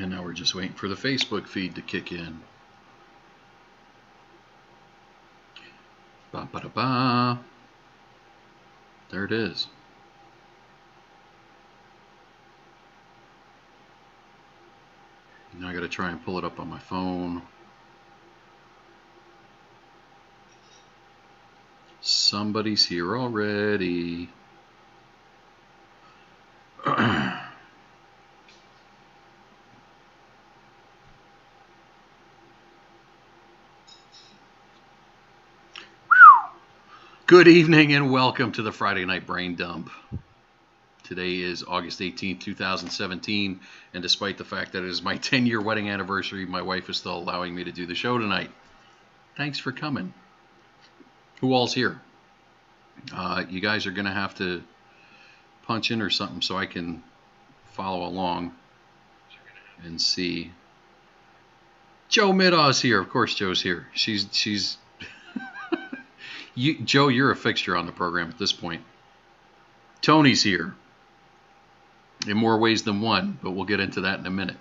And now we're just waiting for the Facebook feed to kick in. Ba-ba-da-ba. There it is. Now I got to try and pull it up on my phone. Somebody's here already. Good evening and welcome to the Friday Night Brain Dump. Today is August 18th, 2017, and despite the fact that it is my 10-year wedding anniversary, my wife is still allowing me to do the show tonight. Thanks for coming. Who all's here? You guys are going to have to punch in or something so I can follow along and see. Joe Middaw's here. Of course Joe's here. She's Joe, you're a fixture on the program at this point. Tony's here. In more ways than one, but we'll get into that in a minute.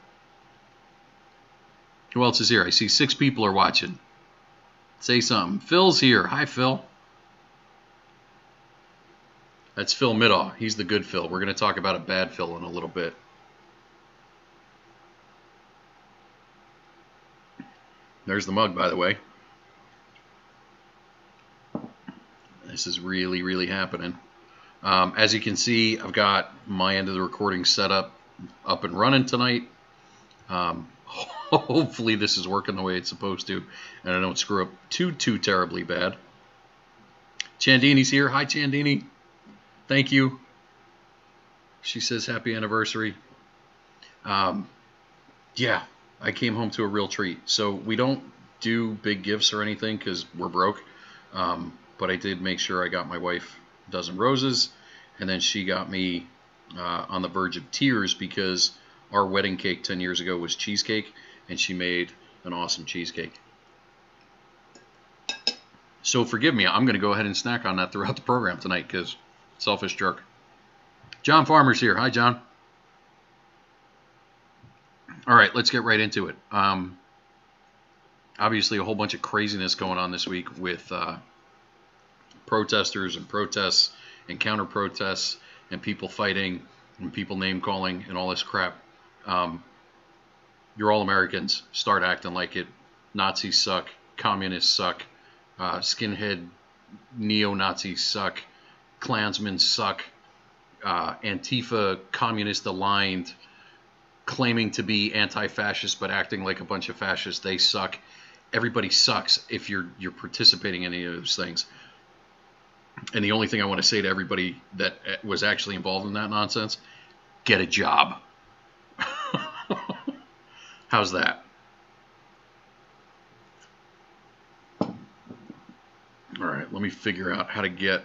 Who else is here? I see 6 people are watching. Say something. Phil's here. Hi, Phil. That's Phil Middaw. He's the good Phil. We're going to talk about a bad Phil in a little bit. There's the mug, by the way. This is really, really happening. As you can see, I've got my end of the recording set up and running tonight. Hopefully this is working the way it's supposed to, and I don't screw up too terribly bad. Chandini's here. Hi, Chandini. Thank you. She says happy anniversary. Yeah, I came home to a real treat. So we don't do big gifts or anything because we're broke. But I did make sure I got my wife a dozen roses, and then she got me on the verge of tears because our wedding cake 10 years ago was cheesecake, and she made an awesome cheesecake. So forgive me, I'm going to go ahead and snack on that throughout the program tonight because selfish jerk. John Farmer's here. Hi, John. All right, let's get right into it. Obviously, a whole bunch of craziness going on this week with protesters and protests and counter-protests and people fighting and people name-calling and all this crap. You're all Americans. Start acting like it. Nazis suck. Communists suck. Skinhead neo-Nazis suck. Klansmen suck. Antifa, communist-aligned, claiming to be anti-fascist but acting like a bunch of fascists. They suck. Everybody sucks if you're participating in any of those things. And the only thing I want to say to everybody that was actually involved in that nonsense, get a job. How's that? All right, let me figure out how to get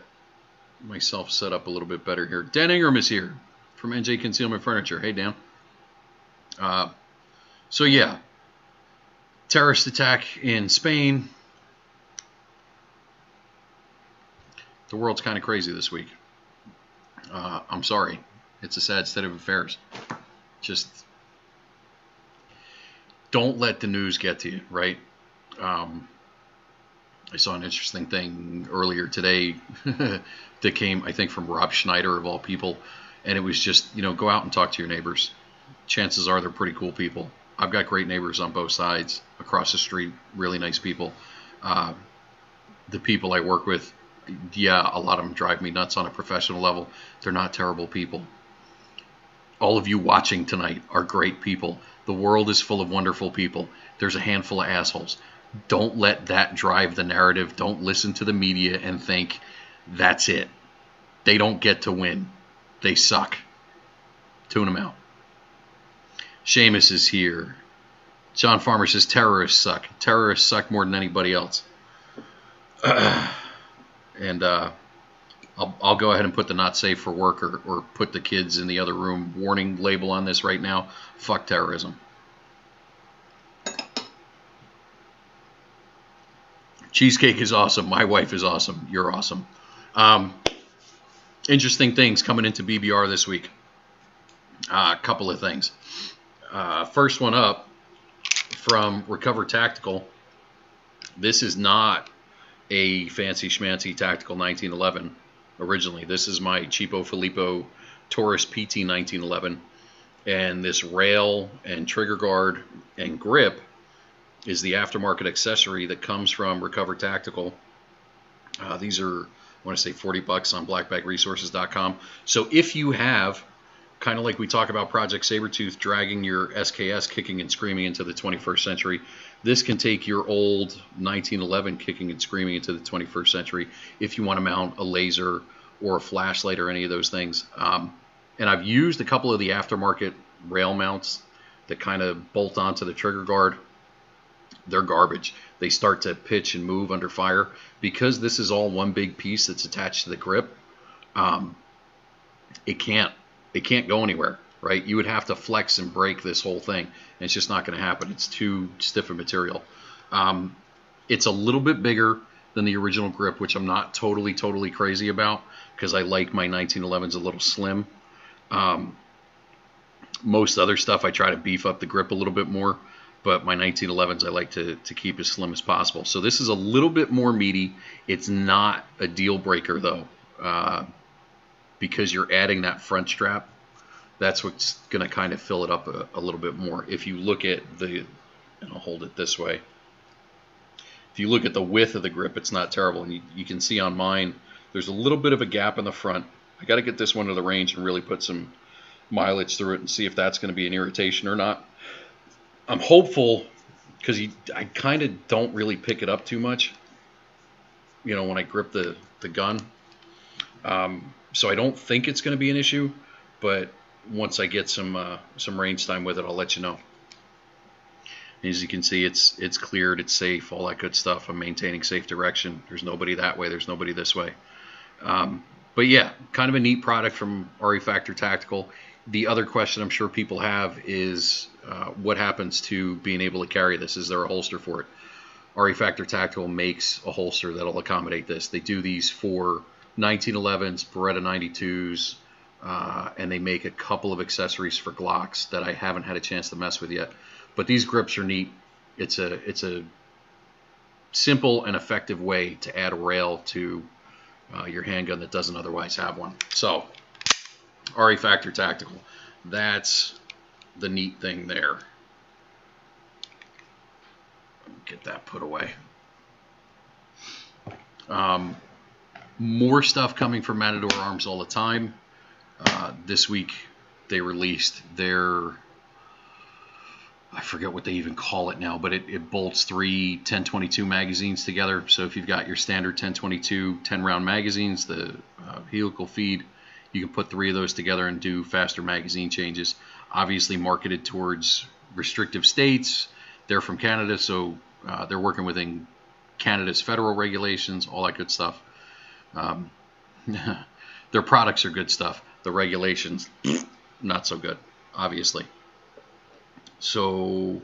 myself set up a little bit better here. Dan Ingram is here from NJ Concealment Furniture. Hey, Dan. So, yeah, terrorist attack in Spain. The world's kind of crazy this week. I'm sorry. It's a sad state of affairs. Just don't let the news get to you, right? I saw an interesting thing earlier today that came, I think, from Rob Schneider, of all people. And it was just, go out and talk to your neighbors. Chances are they're pretty cool people. I've got great neighbors on both sides. Across the street, really nice people. The people I work with, yeah, a lot of them drive me nuts on a professional level. They're not terrible people. All of you watching tonight are great people. The world is full of wonderful people. There's a handful of assholes. Don't let that drive the narrative. Don't listen to the media and think that's it. They don't get to win. They suck. Tune them out. Seamus is here. John Farmer says terrorists suck. Terrorists suck more than anybody else. And I'll go ahead and put the not safe for work or put the kids in the other room warning label on this right now. Fuck terrorism. Cheesecake is awesome. My wife is awesome. You're awesome. Interesting things coming into BBR this week. A couple of things. First one up from Recover Tactical. This is not a fancy schmancy Tactical 1911 originally. This is my cheapo Filippo Taurus PT 1911. And this rail and trigger guard and grip is the aftermarket accessory that comes from Recover Tactical. These are, I want to say, $40 on blackbagresources.com. So if you have, kind of like we talk about Project Sabertooth, dragging your SKS kicking and screaming into the 21st century, this can take your old 1911 kicking and screaming into the 21st century if you want to mount a laser or a flashlight or any of those things. And I've used a couple of the aftermarket rail mounts that kind of bolt onto the trigger guard. They're garbage. They start to pitch and move under fire. Because this is all one big piece that's attached to the grip, it can't go anywhere, right? You would have to flex and break this whole thing, and it's just not going to happen. It's too stiff a material. It's a little bit bigger than the original grip, which I'm not totally crazy about, because I like my 1911s a little slim. Most other stuff I try to beef up the grip a little bit more, but my 1911s I like to keep as slim as possible. So this is a little bit more meaty. It's not a deal breaker though, because you're adding that front strap. That's what's going to kind of fill it up a little bit more. If you look at and I'll hold it this way. If you look at the width of the grip, it's not terrible. And you can see on mine, there's a little bit of a gap in the front. I got to get this one to the range and really put some mileage through it and see if that's going to be an irritation or not. I'm hopeful, because I kind of don't really pick it up too much, when I grip the gun. So I don't think it's going to be an issue, but once I get some range time with it, I'll let you know. As you can see, it's cleared, it's safe, all that good stuff. I'm maintaining safe direction. There's nobody that way, there's nobody this way. But yeah, kind of a neat product from RE Factor Tactical. The other question I'm sure people have is what happens to being able to carry this? Is there a holster for it? RE Factor Tactical makes a holster that'll accommodate this. They do these for 1911s, Beretta 92s, and they make a couple of accessories for Glocks that I haven't had a chance to mess with yet. But these grips are neat. It's a simple and effective way to add a rail to your handgun that doesn't otherwise have one. So, RE Factor Tactical. That's the neat thing there. Get that put away. More stuff coming from Matador Arms all the time. This week they released their, I forget what they even call it now, but it bolts 3 10-22 magazines together. So if you've got your standard 10-22 10-round magazines, the helical feed, you can put 3 of those together and do faster magazine changes. Obviously marketed towards restrictive states. They're from Canada, so they're working within Canada's federal regulations, all that good stuff. Their products are good stuff. The regulations, not so good, obviously. So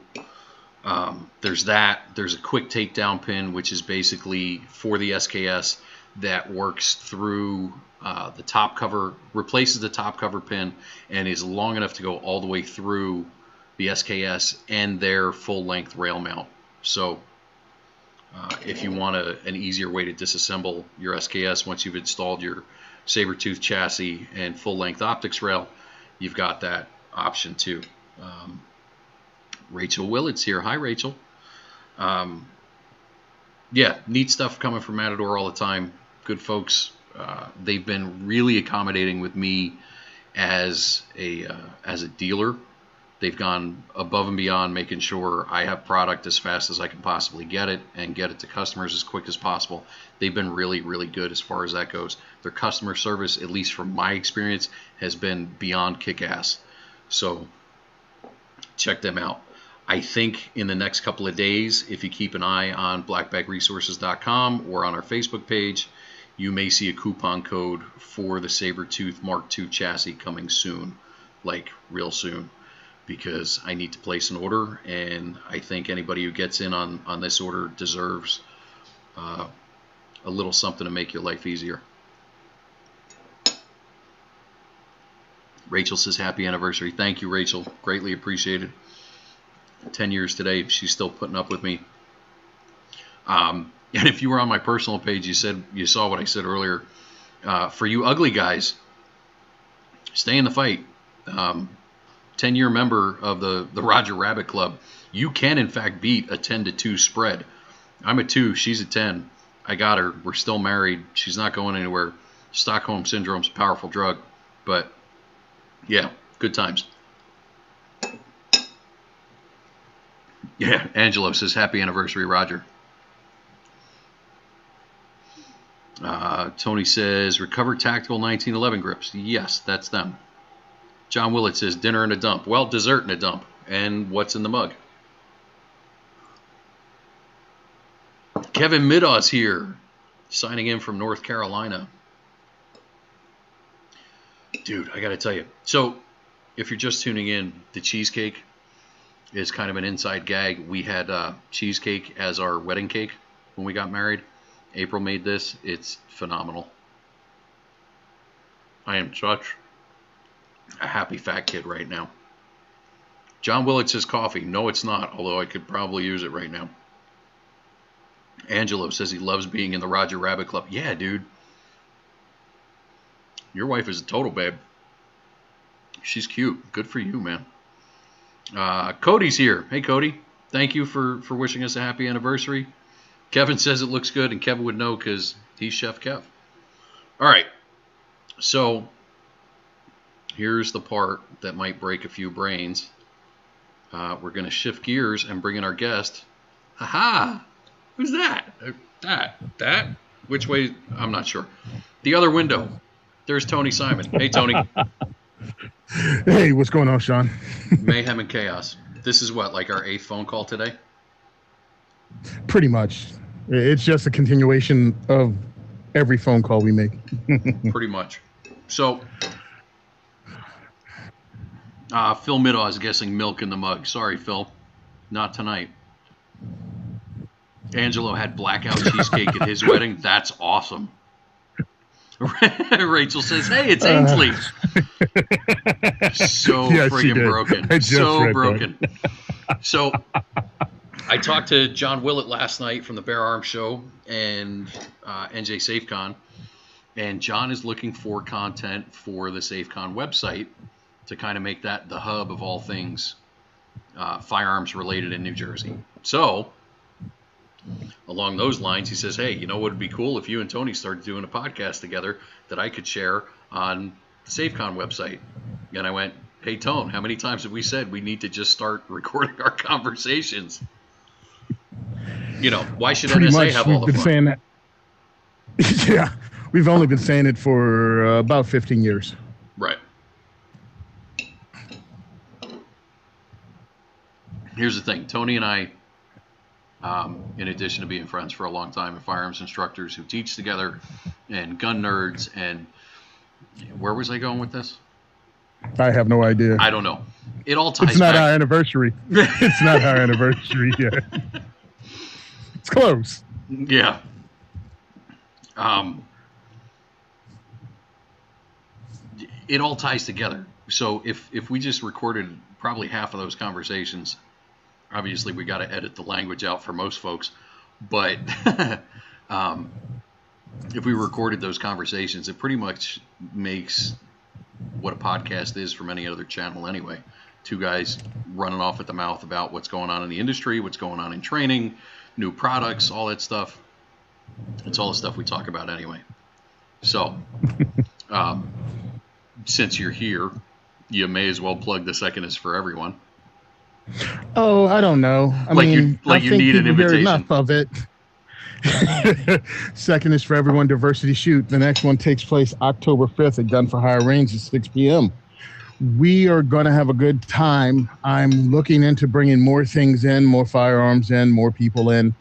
there's that. There's a quick takedown pin, which is basically for the SKS that works through the top cover, replaces the top cover pin, and is long enough to go all the way through the SKS and their full-length rail mount. So if you want an easier way to disassemble your SKS once you've installed your Sabertooth chassis and full-length optics rail, you've got that option too. Rachel Willet's here. Hi, Rachel. Yeah, neat stuff coming from Matador all the time. Good folks. They've been really accommodating with me as a dealer. They've gone above and beyond making sure I have product as fast as I can possibly get it and get it to customers as quick as possible. They've been really, really good as far as that goes. Their customer service, at least from my experience, has been beyond kick-ass. So check them out. I think in the next couple of days, if you keep an eye on blackbagresources.com or on our Facebook page, you may see a coupon code for the Sabertooth Mark II chassis coming soon, like real soon, because I need to place an order, and I think anybody who gets in on this order deserves a little something to make your life easier. Rachel says happy anniversary. Thank you, Rachel. Greatly appreciated. 10 years today. She's still putting up with me. And if you were on my personal page, you saw what I said earlier. For you ugly guys, stay in the fight. 10-year member of the Roger Rabbit Club. You can, in fact, beat a 10-2 spread. I'm a 2. She's a 10. I got her. We're still married. She's not going anywhere. Stockholm Syndrome's a powerful drug. But, yeah, good times. Yeah, Angelo says, happy anniversary, Roger. Tony says, recover tactical 1911 grips. Yes, that's them. John Willett says, dinner and a dump. Well, dessert and a dump. And what's in the mug? Kevin Middaw's here, signing in from North Carolina. Dude, I got to tell you. So, if you're just tuning in, the cheesecake is kind of an inside gag. We had cheesecake as our wedding cake when we got married. April made this. It's phenomenal. I am such a happy fat kid right now. John Willett says coffee. No, it's not, although I could probably use it right now. Angelo says he loves being in the Roger Rabbit Club. Yeah, dude. Your wife is a total babe. She's cute. Good for you, man. Cody's here. Hey, Cody. Thank you for wishing us a happy anniversary. Kevin says it looks good, and Kevin would know because he's Chef Kev. All right. So here's the part that might break a few brains. We're going to shift gears and bring in our guest. Ha-ha! Who's that? That? Which way? I'm not sure. The other window. There's Tony Simon. Hey, Tony. Hey, what's going on, Sean? Mayhem and chaos. This is what, like our 8th phone call today? Pretty much. It's just a continuation of every phone call we make. Pretty much. So, Phil Middaw is guessing milk in the mug. Sorry, Phil. Not tonight. Angelo had blackout cheesecake at his wedding. That's awesome. Rachel says, hey, it's Ainsley. So friggin' broken. So broken. So I talked to John Willett last night from the Bear Arms Show and NJ SafeCon. And John is looking for content for the SafeCon website to kind of make that the hub of all things firearms related in New Jersey. So along those lines, he says, hey, you know what would be cool if you and Tony started doing a podcast together that I could share on the SafeCon website. And I went, hey, Tone, how many times have we said we need to just start recording our conversations? You know, why should Pretty NSA much, have all the fun? Saying that. Yeah, we've only been saying it for about 15 years. Right. Here's the thing. Tony and I, in addition to being friends for a long time and firearms instructors who teach together and gun nerds and where was I going with this? I have no idea. I don't know. It all ties It's not back. our anniversary. It's not our anniversary yet. It's close. Yeah. It all ties together. So if we just recorded probably half of those conversations, obviously we got to edit the language out for most folks, but if we recorded those conversations, it pretty much makes what a podcast is from any other channel anyway. Two guys running off at the mouth about what's going on in the industry, what's going on in training, new products, all that stuff. It's all the stuff we talk about anyway. So since you're here, you may as well plug the Second is for Everyone. Oh, I don't know. I mean, you need an invitation. Enough of it. Second is for Everyone Diversity Shoot. The next one takes place October 5th at Gun for Hire Range at 6 p.m. We are going to have a good time. I'm looking into bringing more things in, more firearms in, more people in.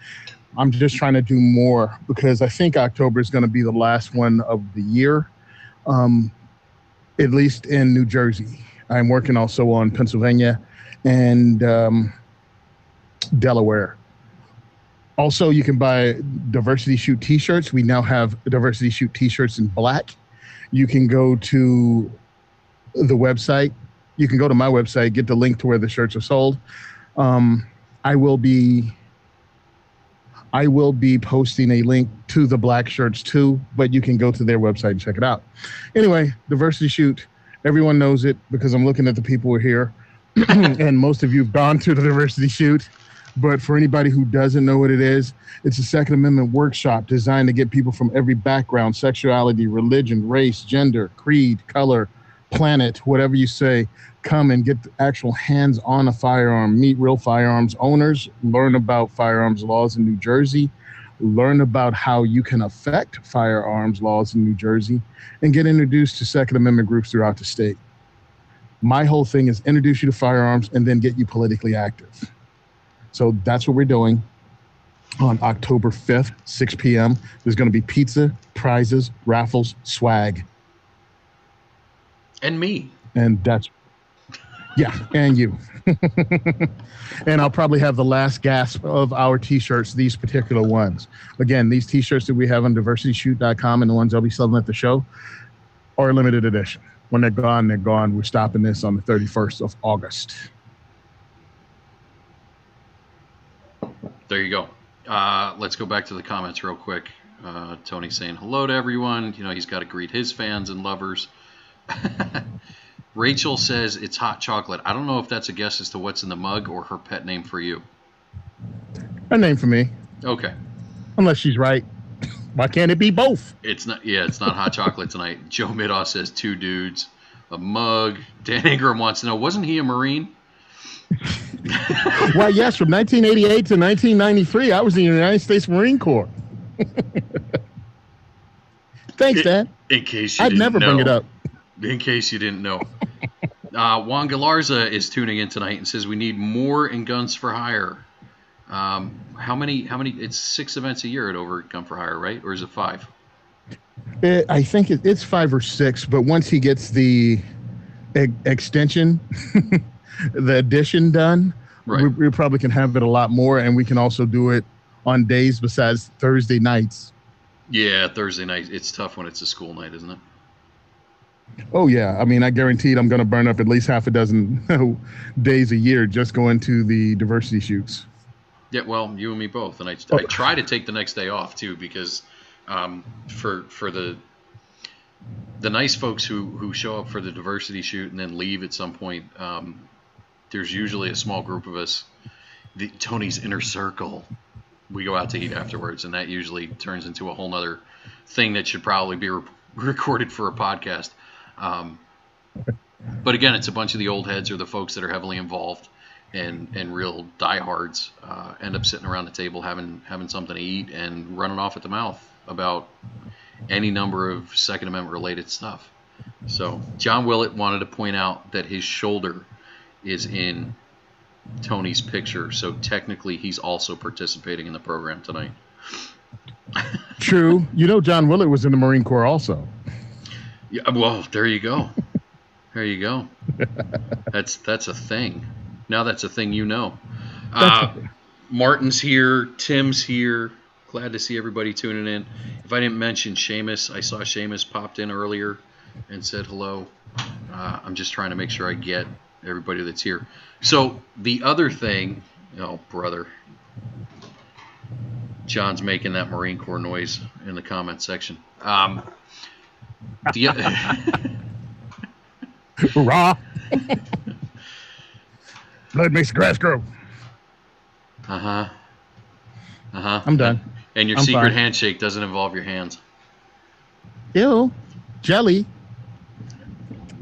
I'm just trying to do more because I think October is going to be the last one of the year, at least in New Jersey. I'm working also on Pennsylvania and Delaware. Also, you can buy Diversity Shoot t-shirts. We now have Diversity Shoot t-shirts in black. You can go to the website. You can go to my website, get the link to where the shirts are sold. I will be posting a link to the black shirts too, but you can go to their website and check it out. Anyway, diversity shoot. Everyone knows it because I'm looking at the people who are here, and most of you have gone to the diversity shoot. But for anybody who doesn't know what it is, it's a Second Amendment workshop designed to get people from every background, sexuality, religion, race, gender, creed, color, planet, whatever you say, come and get the actual hands on a firearm, meet real firearms owners, learn about firearms laws in New Jersey, learn about how you can affect firearms laws in New Jersey, and get introduced to Second Amendment groups throughout the state. My whole thing is introduce you to firearms and then get you politically active. So that's what we're doing on October 5th, 6 p.m. There's going to be pizza, prizes, raffles, swag. And me. And that's, yeah, and you. And I'll probably have the last gasp of our T-shirts, these particular ones. Again, these T-shirts that we have on diversityshoot.com and the ones I'll be selling at the show are limited edition. When they're gone, they're gone. We're stopping this on the 31st of August. There you go. Let's go back to the comments real quick. Tony saying hello to everyone. You know, he's got to greet his fans and lovers. Rachel says it's hot chocolate. I don't know if that's a guess as to what's in the mug or her pet name for you. Her name for me. Okay. Unless she's right. Why can't it be both? It's not. Yeah, it's not hot chocolate tonight. Joe Midoff says 2 dudes, a mug. Dan Ingram wants to know, wasn't he a Marine? Why, yes, from 1988 to 1993, I was in the United States Marine Corps. Thanks, Dan. In case you I'd didn't never know. bring it up. In case you didn't know. Juan Galarza is tuning in tonight and says we need more in Guns for Hire. How many? It's 6 events a year at over Gun for Hire, right? Or is it 5? I think it's 5 or 6, but once he gets the extension, the addition done, right, we probably can have it a lot more, and we can also do it on days besides Thursday nights. Yeah, Thursday night. It's tough when it's a school night, isn't it? Oh, yeah. I mean, I guaranteed I'm going to burn up at least half a dozen days a year just going to the diversity shoots. Yeah, well, you and me both. And I try to take the next day off, too, because for the nice folks who show up for the diversity shoot and then leave at some point, there's usually a small group of us, Tony's inner circle. We go out to eat afterwards, and that usually turns into a whole nother thing that should probably be recorded for a podcast. But again, it's a bunch of the old heads or the folks that are heavily involved and real diehards end up sitting around the table having something to eat and running off at the mouth about any number of Second Amendment related stuff. So John Willett wanted to point out that his shoulder is in Tony's picture, so technically he's also participating in the program tonight. True. You know, John Willett was in the Marine Corps also. Yeah, well, there you go. There you go. That's a thing. Now that's a thing, you know. Martin's here. Tim's here. Glad to see everybody tuning in. If I didn't mention Seamus, I saw Seamus popped in earlier and said hello. I'm just trying to make sure I get everybody that's here. So the other thing, oh, brother. John's making that Marine Corps noise in the comment section. Raw. Blood makes the grass grow. I'm done. And your secret handshake doesn't involve your hands. Ew. Jelly.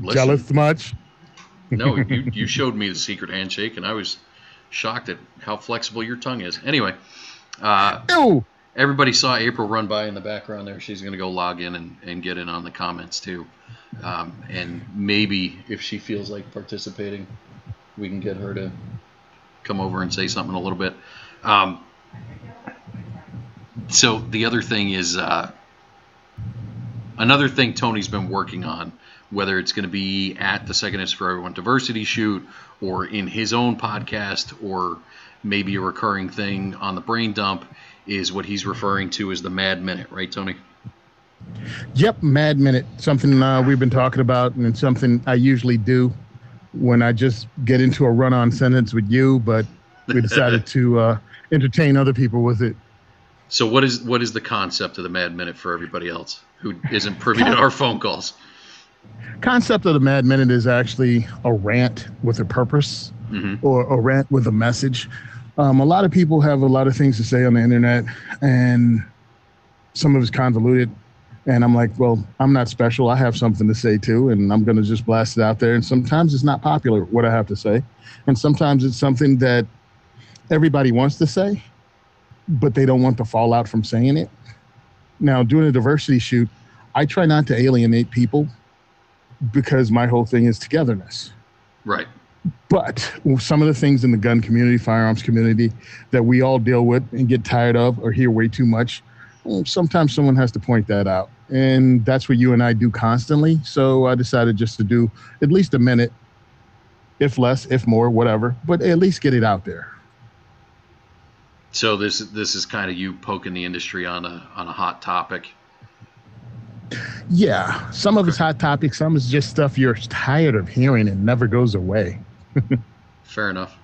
Listen, jealous much? No, you showed me the secret handshake, and I was shocked at how flexible your tongue is. Anyway, Ew. Everybody saw April run by in the background there. She's going to go log in and get in on the comments, too. And maybe if she feels like participating, we can get her to come over and say something a little bit. So the other thing is another thing Tony's been working on, whether it's going to be at the Second is for Everyone diversity shoot or in his own podcast or maybe a recurring thing on the Brain Dump, is what he's referring to as the Mad Minute. Right, Tony? Yep, Mad Minute, something we've been talking about, and it's something I usually do when I just get into a run-on sentence with you, but we decided to entertain other people with it. So what is the concept of the Mad Minute for everybody else who isn't privy to our phone calls? Concept of the Mad Minute is actually a rant with a purpose, or a rant with a message. A lot of people have a lot of things to say on the internet, and some of it's convoluted. And I'm like, well, I'm not special. I have something to say too, and I'm going to just blast it out there. And sometimes it's not popular what I have to say, and sometimes it's something that everybody wants to say, but they don't want the fallout from saying it. Now, doing a diversity shoot, I try not to alienate people because my whole thing is togetherness. Right. But some of the things in the gun community, firearms community, that we all deal with and get tired of or hear way too much, sometimes someone has to point that out. And that's what you and I do constantly. So I decided just to do at least a minute, if less, if more, whatever, but at least get it out there. So this is kind of you poking the industry on a hot topic. Yeah, some of it's hot topics, some is just stuff you're tired of hearing and never goes away. Fair enough.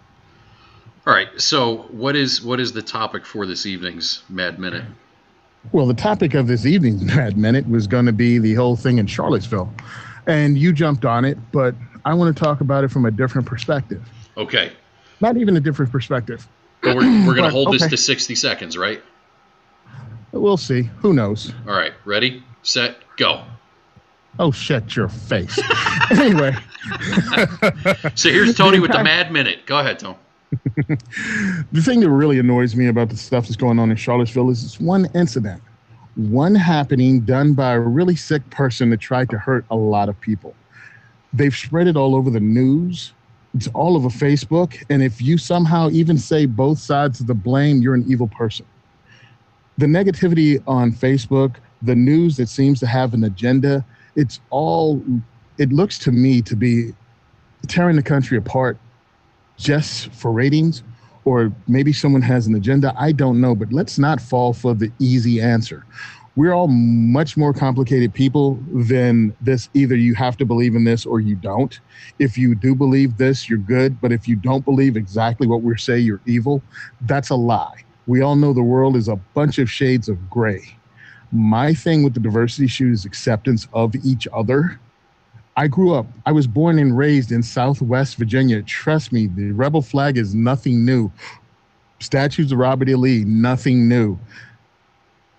All right. So what is the topic for this evening's Mad Minute? Well, the topic of this evening's Mad Minute was going to be the whole thing in Charlottesville, and you jumped on it, but I want to talk about it from a different perspective. Okay. Not even a different perspective. But we're going to hold this to 60 seconds, right? We'll see. Who knows? All right. Ready, set, go. Oh, shut your face. Anyway. So here's Tony with the Mad Minute. Go ahead, Tony. The thing that really annoys me about the stuff that's going on in Charlottesville is this one incident, one happening done by a really sick person that tried to hurt a lot of people. They've spread it all over the news. It's all over Facebook. And if you somehow even say both sides of the blame, you're an evil person. The negativity on Facebook, the news that seems to have an agenda, it looks to me to be tearing the country apart just for ratings, or maybe someone has an agenda. I don't know, but let's not fall for the easy answer. We're all much more complicated people than this. Either you have to believe in this or you don't. If you do believe this, you're good. But if you don't believe exactly what we're saying, you're evil. That's a lie. We all know the world is a bunch of shades of gray. My thing with the diversity shoot is acceptance of each other. I was born and raised in Southwest Virginia. Trust me, the rebel flag is nothing new. Statues of Robert E. Lee, nothing new.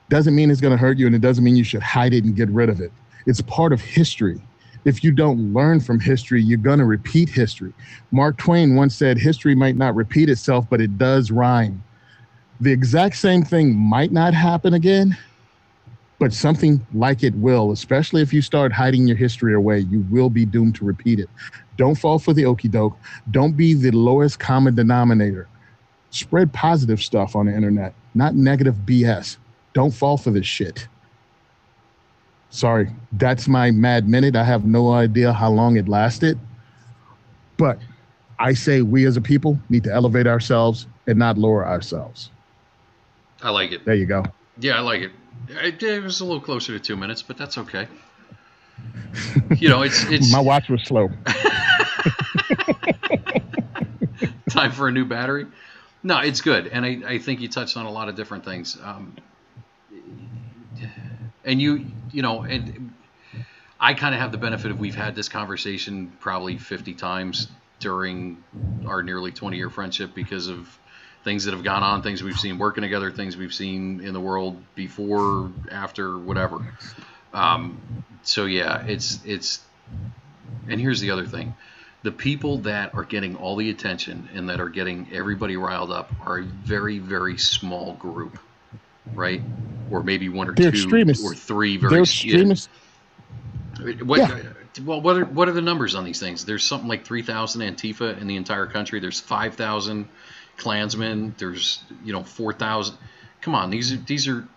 Doesn't mean it's going to hurt you, and it doesn't mean you should hide it and get rid of it. It's part of history. If you don't learn from history, you're going to repeat history. Mark Twain once said, history might not repeat itself, but it does rhyme. The exact same thing might not happen again, but something like it will, especially if you start hiding your history away. You will be doomed to repeat it. Don't fall for the okie doke. Don't be the lowest common denominator. Spread positive stuff on the internet, not negative BS. Don't fall for this shit. Sorry, that's my Mad Minute. I have no idea how long it lasted, but I say we as a people need to elevate ourselves and not lower ourselves. I like it. There you go. Yeah, I like it. It was a little closer to 2 minutes, but that's okay. You know, it's my watch was slow. Time for a new battery. No, it's good, and I think you touched on a lot of different things. And you know, and I kind of have the benefit of we've had this conversation probably 50 times during our nearly 20-year friendship because of things that have gone on, things we've seen working together, things we've seen in the world before, after, whatever. So yeah, it's, and here's the other thing. The people that are getting all the attention and that are getting everybody riled up are a very, very small group, right? Or maybe one or They're two extremists. or three They're very extremists. Well, what are the numbers on these things? There's something like 3,000 Antifa in the entire country. There's 5,000 Klansmen. There's 4,000. Come on, these are.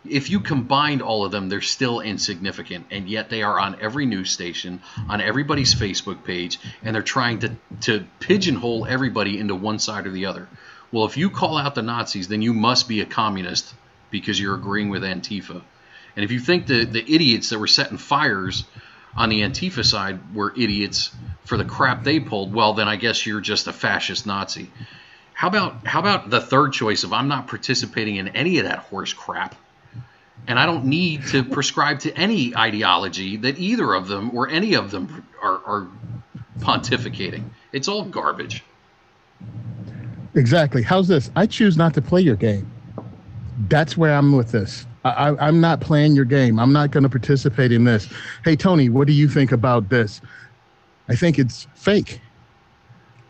If you combined all of them, they're still insignificant, and yet they are on every news station, on everybody's Facebook page, and they're trying to pigeonhole everybody into one side or the other. Well, if you call out the Nazis, then you must be a communist because you're agreeing with Antifa. And if you think the idiots that were setting fires on the Antifa side were idiots for the crap they pulled, well, then I guess you're just a fascist Nazi. How about the third choice of I'm not participating in any of that horse crap, and I don't need to prescribe to any ideology that either of them or any of them are pontificating. It's all garbage. Exactly. How's this? I choose not to play your game. That's where I'm with this. I'm not playing your game. I'm not going to participate in this. Hey, Tony, what do you think about this? I think it's fake.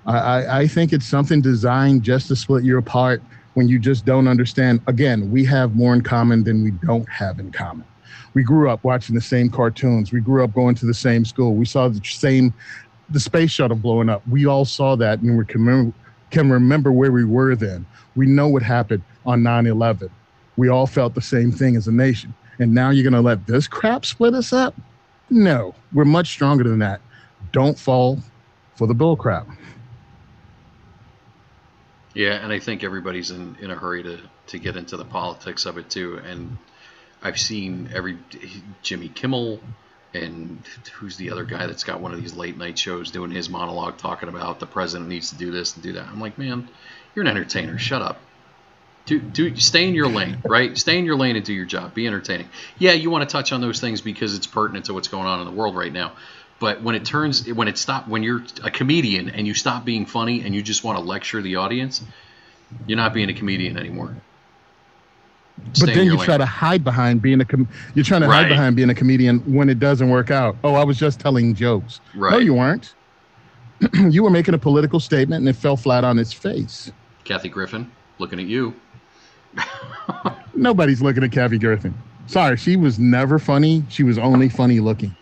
I think it's something designed just to split you apart when you just don't understand. Again, we have more in common than we don't have in common. We grew up watching the same cartoons. We grew up going to the same school. We saw the space shuttle blowing up. We all saw that, and we can remember where we were then. We know what happened on 9/11. We all felt the same thing as a nation. And now you're going to let this crap split us up? No, we're much stronger than that. Don't fall for the bull crap. Yeah, and I think everybody's in a hurry to get into the politics of it too. And I've seen Jimmy Kimmel, and who's the other guy that's got one of these late night shows doing his monologue talking about the president needs to do this and do that. I'm like, man, you're an entertainer. Shut up. Stay in your lane, right? Stay in your lane and do your job. Be entertaining. Yeah, you want to touch on those things because it's pertinent to what's going on in the world right now. But when you're a comedian and you stop being funny and you just want to lecture the audience, you're not being a comedian anymore. But then you try to hide behind being hide behind being a comedian when it doesn't work out. Oh, I was just telling jokes. Right. No, you weren't. You were making a political statement and it fell flat on its face. Kathy Griffin, looking at you. Nobody's looking at Kathy Griffin. Sorry, she was never funny. She was only funny looking.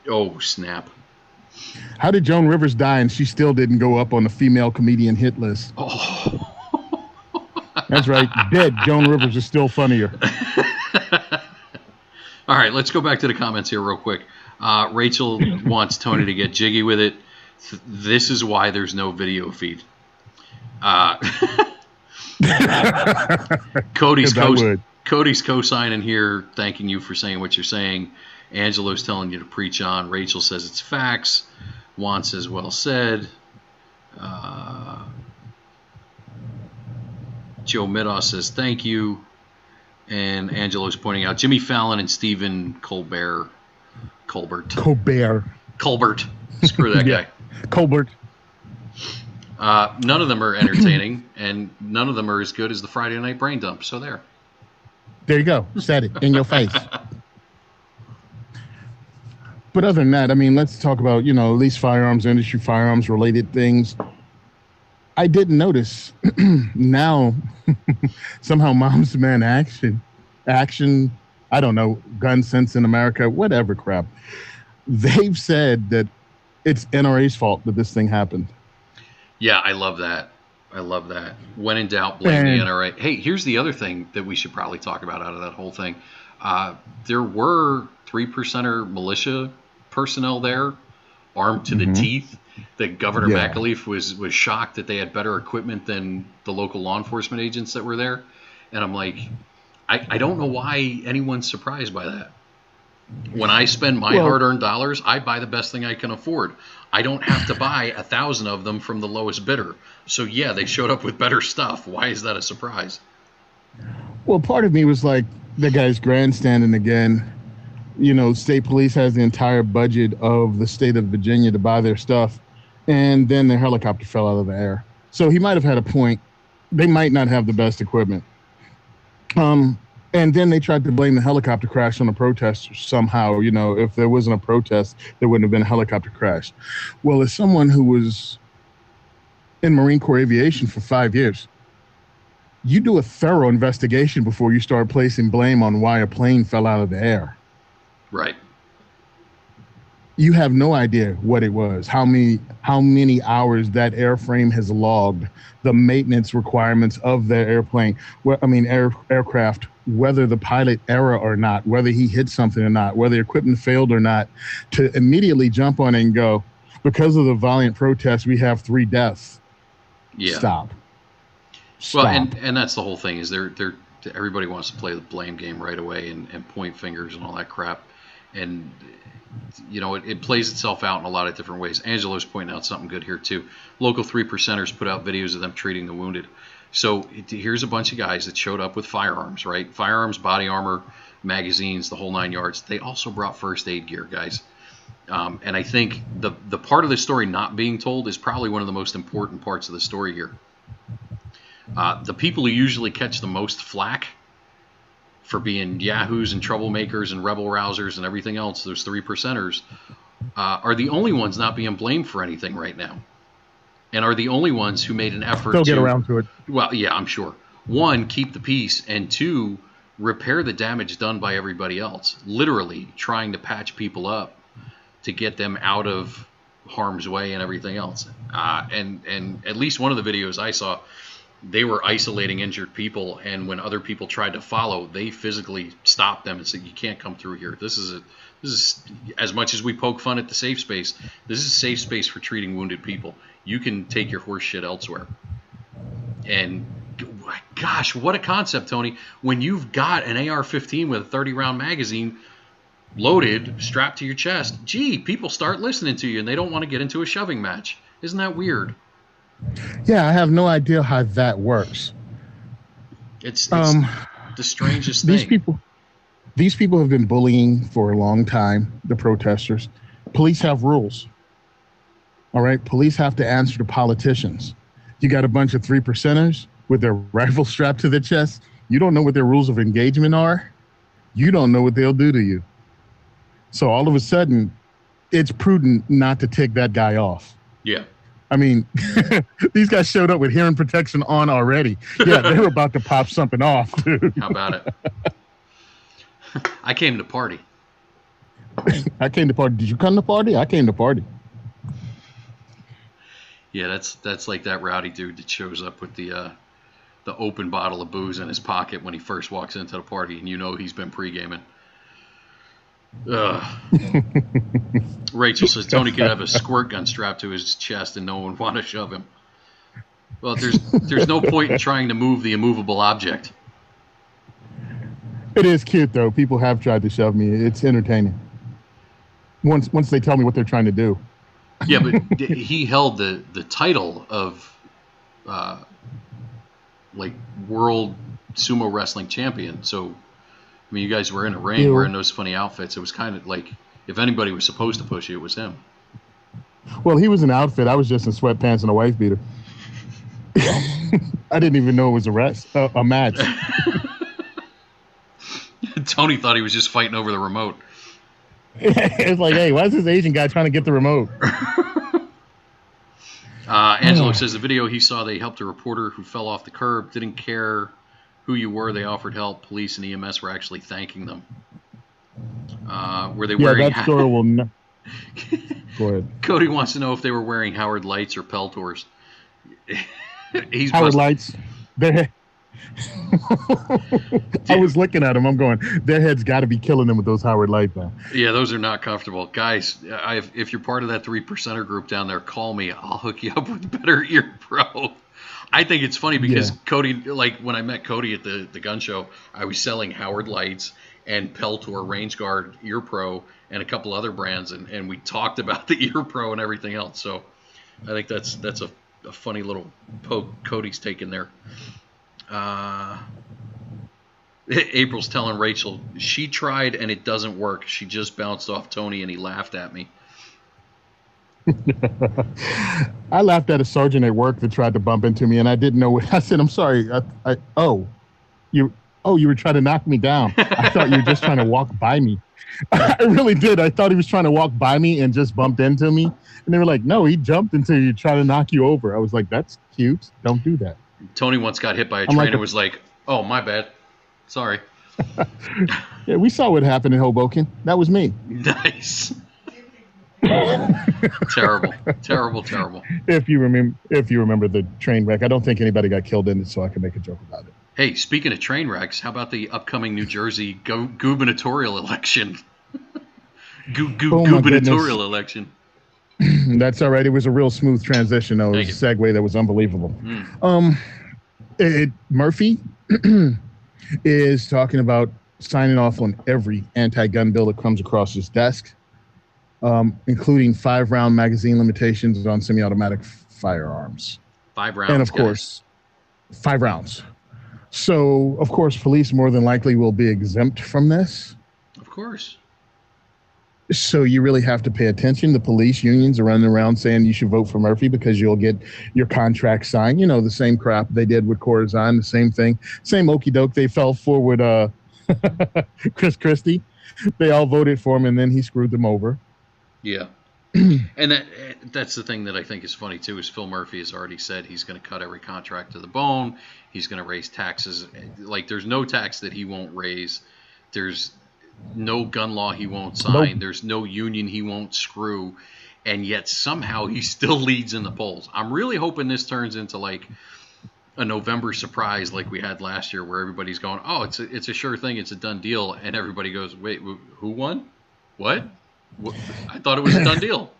Oh, snap. How did Joan Rivers die and she still didn't go up on the female comedian hit list? Oh. That's right. Dead Joan Rivers is still funnier. All right, let's go back to the comments here real quick. Rachel wants Tony to get jiggy with it. This is why there's no video feed. Cody's co-signing here, thanking you for saying what you're saying. Angelo's telling you to preach on. Rachel says it's facts. Juan says well said. Joe Midoff says thank you. And Angelo's pointing out Jimmy Fallon and Stephen Colbert. Screw that guy. Colbert. None of them are entertaining, and none of them are as good as the Friday Night Brain Dump. So there you go. Said it in your face. But other than that, I mean, let's talk about, at least firearms industry, firearms related things. I didn't notice now somehow Moms Demand Action, I don't know, Gun Sense in America, whatever crap. They've said that it's NRA's fault that this thing happened. Yeah, I love that. When in doubt, blame the NRA. Hey, here's the other thing that we should probably talk about out of that whole thing. There were 3%er militia personnel there, armed to the teeth. That Governor McAleese was shocked that they had better equipment than the local law enforcement agents that were there. And I'm like, I don't know why anyone's surprised by that. When I spend my hard-earned dollars, I buy the best thing I can afford. I don't have to buy 1,000 of them from the lowest bidder. So, yeah, they showed up with better stuff. Why is that a surprise? Well, part of me was like, the guy's grandstanding again. State police has the entire budget of the state of Virginia to buy their stuff, and then their helicopter fell out of the air. So he might have had a point. They might not have the best equipment. And then they tried to blame the helicopter crash on the protesters somehow. If there wasn't a protest, there wouldn't have been a helicopter crash. Well, as someone who was in Marine Corps aviation for 5 years, you do a thorough investigation before you start placing blame on why a plane fell out of the air. Right. You have no idea what it was, how many hours that airframe has logged, the maintenance requirements of their airplane, aircraft, whether the pilot error or not, whether he hit something or not, whether equipment failed or not, to immediately jump on it and go, because of the violent protests, we have 3 deaths. Yeah. Stop. Well, and that's the whole thing is they're everybody wants to play the blame game right away and point fingers and all that crap. And, it plays itself out in a lot of different ways. Angelo's pointing out something good here, too. Local 3%ers put out videos of them treating the wounded. So here's a bunch of guys that showed up with firearms, right? Firearms, body armor, magazines, the whole 9 yards. They also brought first aid gear, guys. And I think the part of the story not being told is probably one of the most important parts of the story here. The people who usually catch the most flack for being yahoos and troublemakers and rebel rousers and everything else, those 3%ers, are the only ones not being blamed for anything right now. And are the only ones who made an effort They'll get around to it. Well, yeah, I'm sure. One, keep the peace, and two, repair the damage done by everybody else. Literally trying to patch people up to get them out of harm's way and everything else. And at least one of the videos I saw, they were isolating injured people, and when other people tried to follow, they physically stopped them and said, "You can't come through here. This is as much as we poke fun at the safe space. This is a safe space for treating wounded people. You can take your horse shit elsewhere." And gosh, what a concept, Tony! When you've got an AR-15 with a 30-round magazine loaded, strapped to your chest, gee, people start listening to you, and they don't want to get into a shoving match. Isn't that weird? Yeah, I have no idea how that works. It's the strangest thing. These people have been bullying for a long time, the protesters. Police have rules. All right? Police have to answer to politicians. You got a bunch of 3%ers with their rifle strapped to their chest. You don't know what their rules of engagement are. You don't know what they'll do to you. So all of a sudden, it's prudent not to take that guy off. Yeah. I mean, these guys showed up with hearing protection on already. Yeah, they were about to pop something off, dude. How about it? I came to party. I came to party. Did you come to party? I came to party. Yeah, that's like that rowdy dude that shows up with the open bottle of booze in his pocket when he first walks into the party, and he's been pre-gaming. Rachel says Tony could have a squirt gun strapped to his chest and no one would want to shove him. Well, there's no point in trying to move the immovable object. It is cute, though. People have tried to shove me. It's entertaining. Once they tell me what they're trying to do. Yeah, but he held the title of world sumo wrestling champion. So, I mean, you guys were in a ring wearing those funny outfits. It was kind of like if anybody was supposed to push you, it was him. Well, he was in outfit. I was just in sweatpants and a wife beater. I didn't even know it was a match. Tony thought he was just fighting over the remote. It's like, hey, why is this Asian guy trying to get the remote? Angelo says the video he saw, they helped a reporter who fell off the curb, didn't care who you were, they offered help. Police and EMS were actually thanking them. Were they wearing... Yeah, that story will... Go ahead. Cody wants to know if they were wearing Howard Lights or Peltors. Howard Lights. I was looking at them. I'm going, their head's got to be killing them with those Howard Lights, man. Yeah, those are not comfortable. Guys, if you're part of that 3%er group down there, call me. I'll hook you up with better ear pro. I think it's funny because Cody, like when I met Cody at the gun show, I was selling Howard Lights and Peltor Range Guard Ear Pro and a couple other brands, and we talked about the Ear Pro and everything else. So I think that's a funny little poke Cody's taking there. April's telling Rachel she tried and it doesn't work. She just bounced off Tony and he laughed at me. I laughed at a sergeant at work that tried to bump into me, and I didn't know what I said. I'm sorry. You were trying to knock me down. I thought you were just trying to walk by me. I really did. I thought he was trying to walk by me and just bumped into me. And they were like, no, he jumped into you trying to knock you over. I was like, that's cute. Don't do that. Tony once got hit by a train and was like, oh, my bad. Sorry. Yeah, we saw what happened in Hoboken. That was me. Nice. Terrible. If you remember the train wreck, I don't think anybody got killed in it, so I can make a joke about it. Hey, speaking of train wrecks, how about the upcoming New Jersey gubernatorial election? Gubernatorial election. That's all right. It was a real smooth transition. It was a segue that was unbelievable. Murphy, is talking about signing off on every anti-gun bill that comes across his desk, including 5-round magazine limitations on semi-automatic firearms. 5 And rounds, of guys. course, 5 rounds. So, of course, police more than likely will be exempt from this. Of course. So you really have to pay attention. The police unions are running around saying you should vote for Murphy because you'll get your contract signed. You know, the same crap they did with Corazon, the same thing, same okey doke they fell for with Chris Christie. They all voted for him, and then he screwed them over. Yeah. And that's the thing that I think is funny, too, is Phil Murphy has already said he's going to cut every contract to the bone. He's going to raise taxes. Like, there's no tax that he won't raise. There's no gun law he won't sign. Nope. There's no union he won't screw. And yet somehow he still leads in the polls. I'm really hoping this turns into like a November surprise like we had last year where everybody's going, oh, it's a sure thing. It's a done deal. And everybody goes, wait, who won? What? I thought it was a done deal.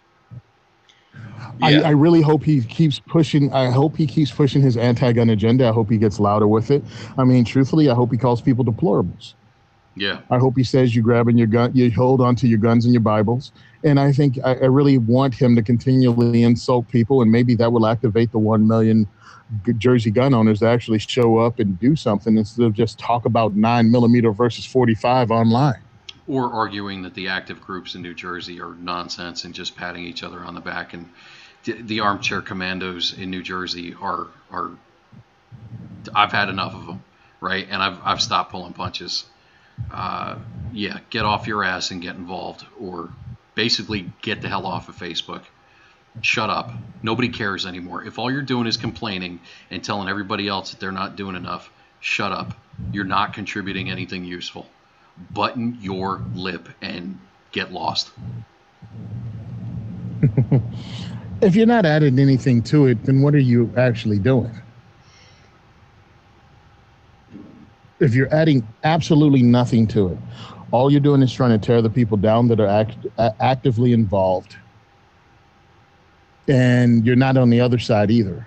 Yeah. I really hope he keeps pushing. I hope he keeps pushing his anti-gun agenda. I hope he gets louder with it. I mean, truthfully, I hope he calls people deplorables. Yeah. I hope he says you grabbing your gun, you hold on to your guns and your Bibles. And I think I really want him to continually insult people, and maybe that will activate the 1 million Jersey gun owners to actually show up and do something instead of just talk about 9mm versus 45 online. Or arguing that the active groups in New Jersey are nonsense and just patting each other on the back. And the armchair commandos in New Jersey are I've had enough of them, right? And I've stopped pulling punches. Yeah, get off your ass and get involved, or basically get the hell off of Facebook. Shut up. Nobody cares anymore. If all you're doing is complaining and telling everybody else that they're not doing enough, shut up. You're not contributing anything useful. Button your lip and get lost. If you're not adding anything to it, then what are you actually doing? If you're adding absolutely nothing to it, all you're doing is trying to tear the people down that are actively involved. And you're not on the other side either.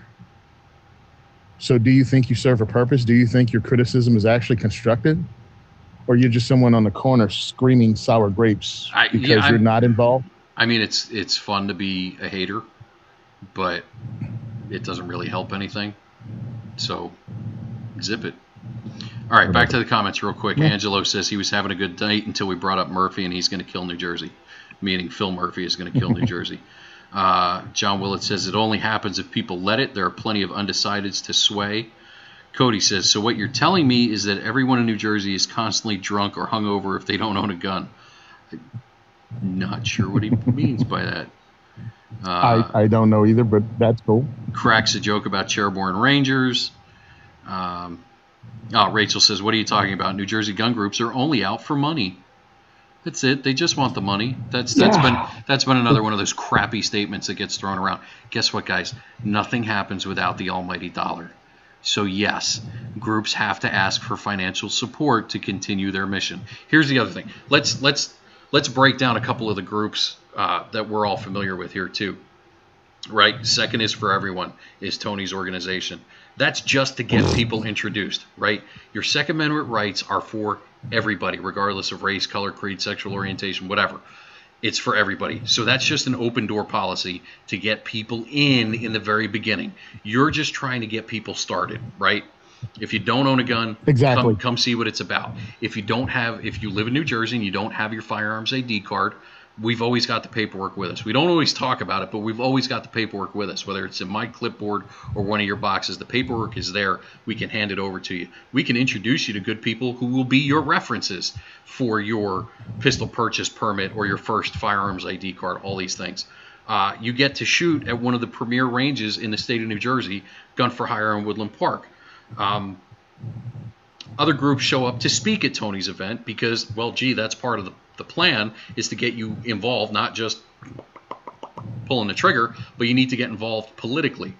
So do you think you serve a purpose? Do you think your criticism is actually constructive? Or you're just someone on the corner screaming sour grapes because you're not involved? I mean, it's fun to be a hater, but it doesn't really help anything. So zip it. All right, back to the comments real quick. Yeah. Angelo says he was having a good night until we brought up Murphy, and he's going to kill New Jersey, meaning Phil Murphy is going to kill New Jersey. John Willett says it only happens if people let it. There are plenty of undecideds to sway. Cody says, so what you're telling me is that everyone in New Jersey is constantly drunk or hungover if they don't own a gun. I'm not sure what he means by that. I don't know either, but that's cool. Cracks a joke about chairborne rangers. Rachel says, what are you talking about? New Jersey gun groups are only out for money. That's it. They just want the money. That's been another one of those crappy statements that gets thrown around. Guess what, guys? Nothing happens without the almighty dollar. So yes, groups have to ask for financial support to continue their mission. Here's the other thing. Let's break down a couple of the groups that we're all familiar with here too. Right? Second is for everyone is Tony's organization. That's just to get people introduced, right? Your Second Amendment rights are for everybody, regardless of race, color, creed, sexual orientation, whatever. It's for everybody. So that's just an open door policy to get people in the very beginning. You're just trying to get people started, right? If you don't own a gun, exactly. come see what it's about. If you live in New Jersey and you don't have your firearms ID card, we've always got the paperwork with us. We don't always talk about it, but we've always got the paperwork with us, whether it's in my clipboard or one of your boxes. The paperwork is there. We can hand it over to you. We can introduce you to good people who will be your references for your pistol purchase permit or your first firearms ID card, all these things. You get to shoot at one of the premier ranges in the state of New Jersey, Gun for Hire in Woodland Park. Other groups show up to speak at Tony's event because, well, gee, that's part of the plan is to get you involved, not just pulling the trigger, but you need to get involved politically.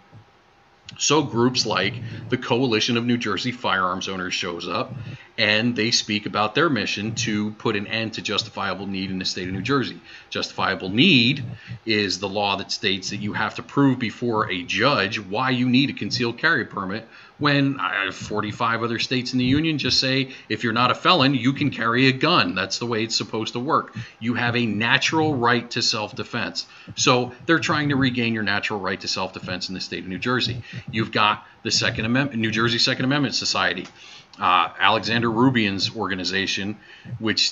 So groups like the Coalition of New Jersey Firearms Owners shows up, and they speak about their mission to put an end to justifiable need in the state of New Jersey. Justifiable need is the law that states that you have to prove before a judge why you need a concealed carry permit when 45 other states in the union just say, if you're not a felon, you can carry a gun. That's the way it's supposed to work. You have a natural right to self-defense. So they're trying to regain your natural right to self-defense in the state of New Jersey. You've got the Second Amendment, New Jersey Second Amendment Society, Alexander Rubin's organization, which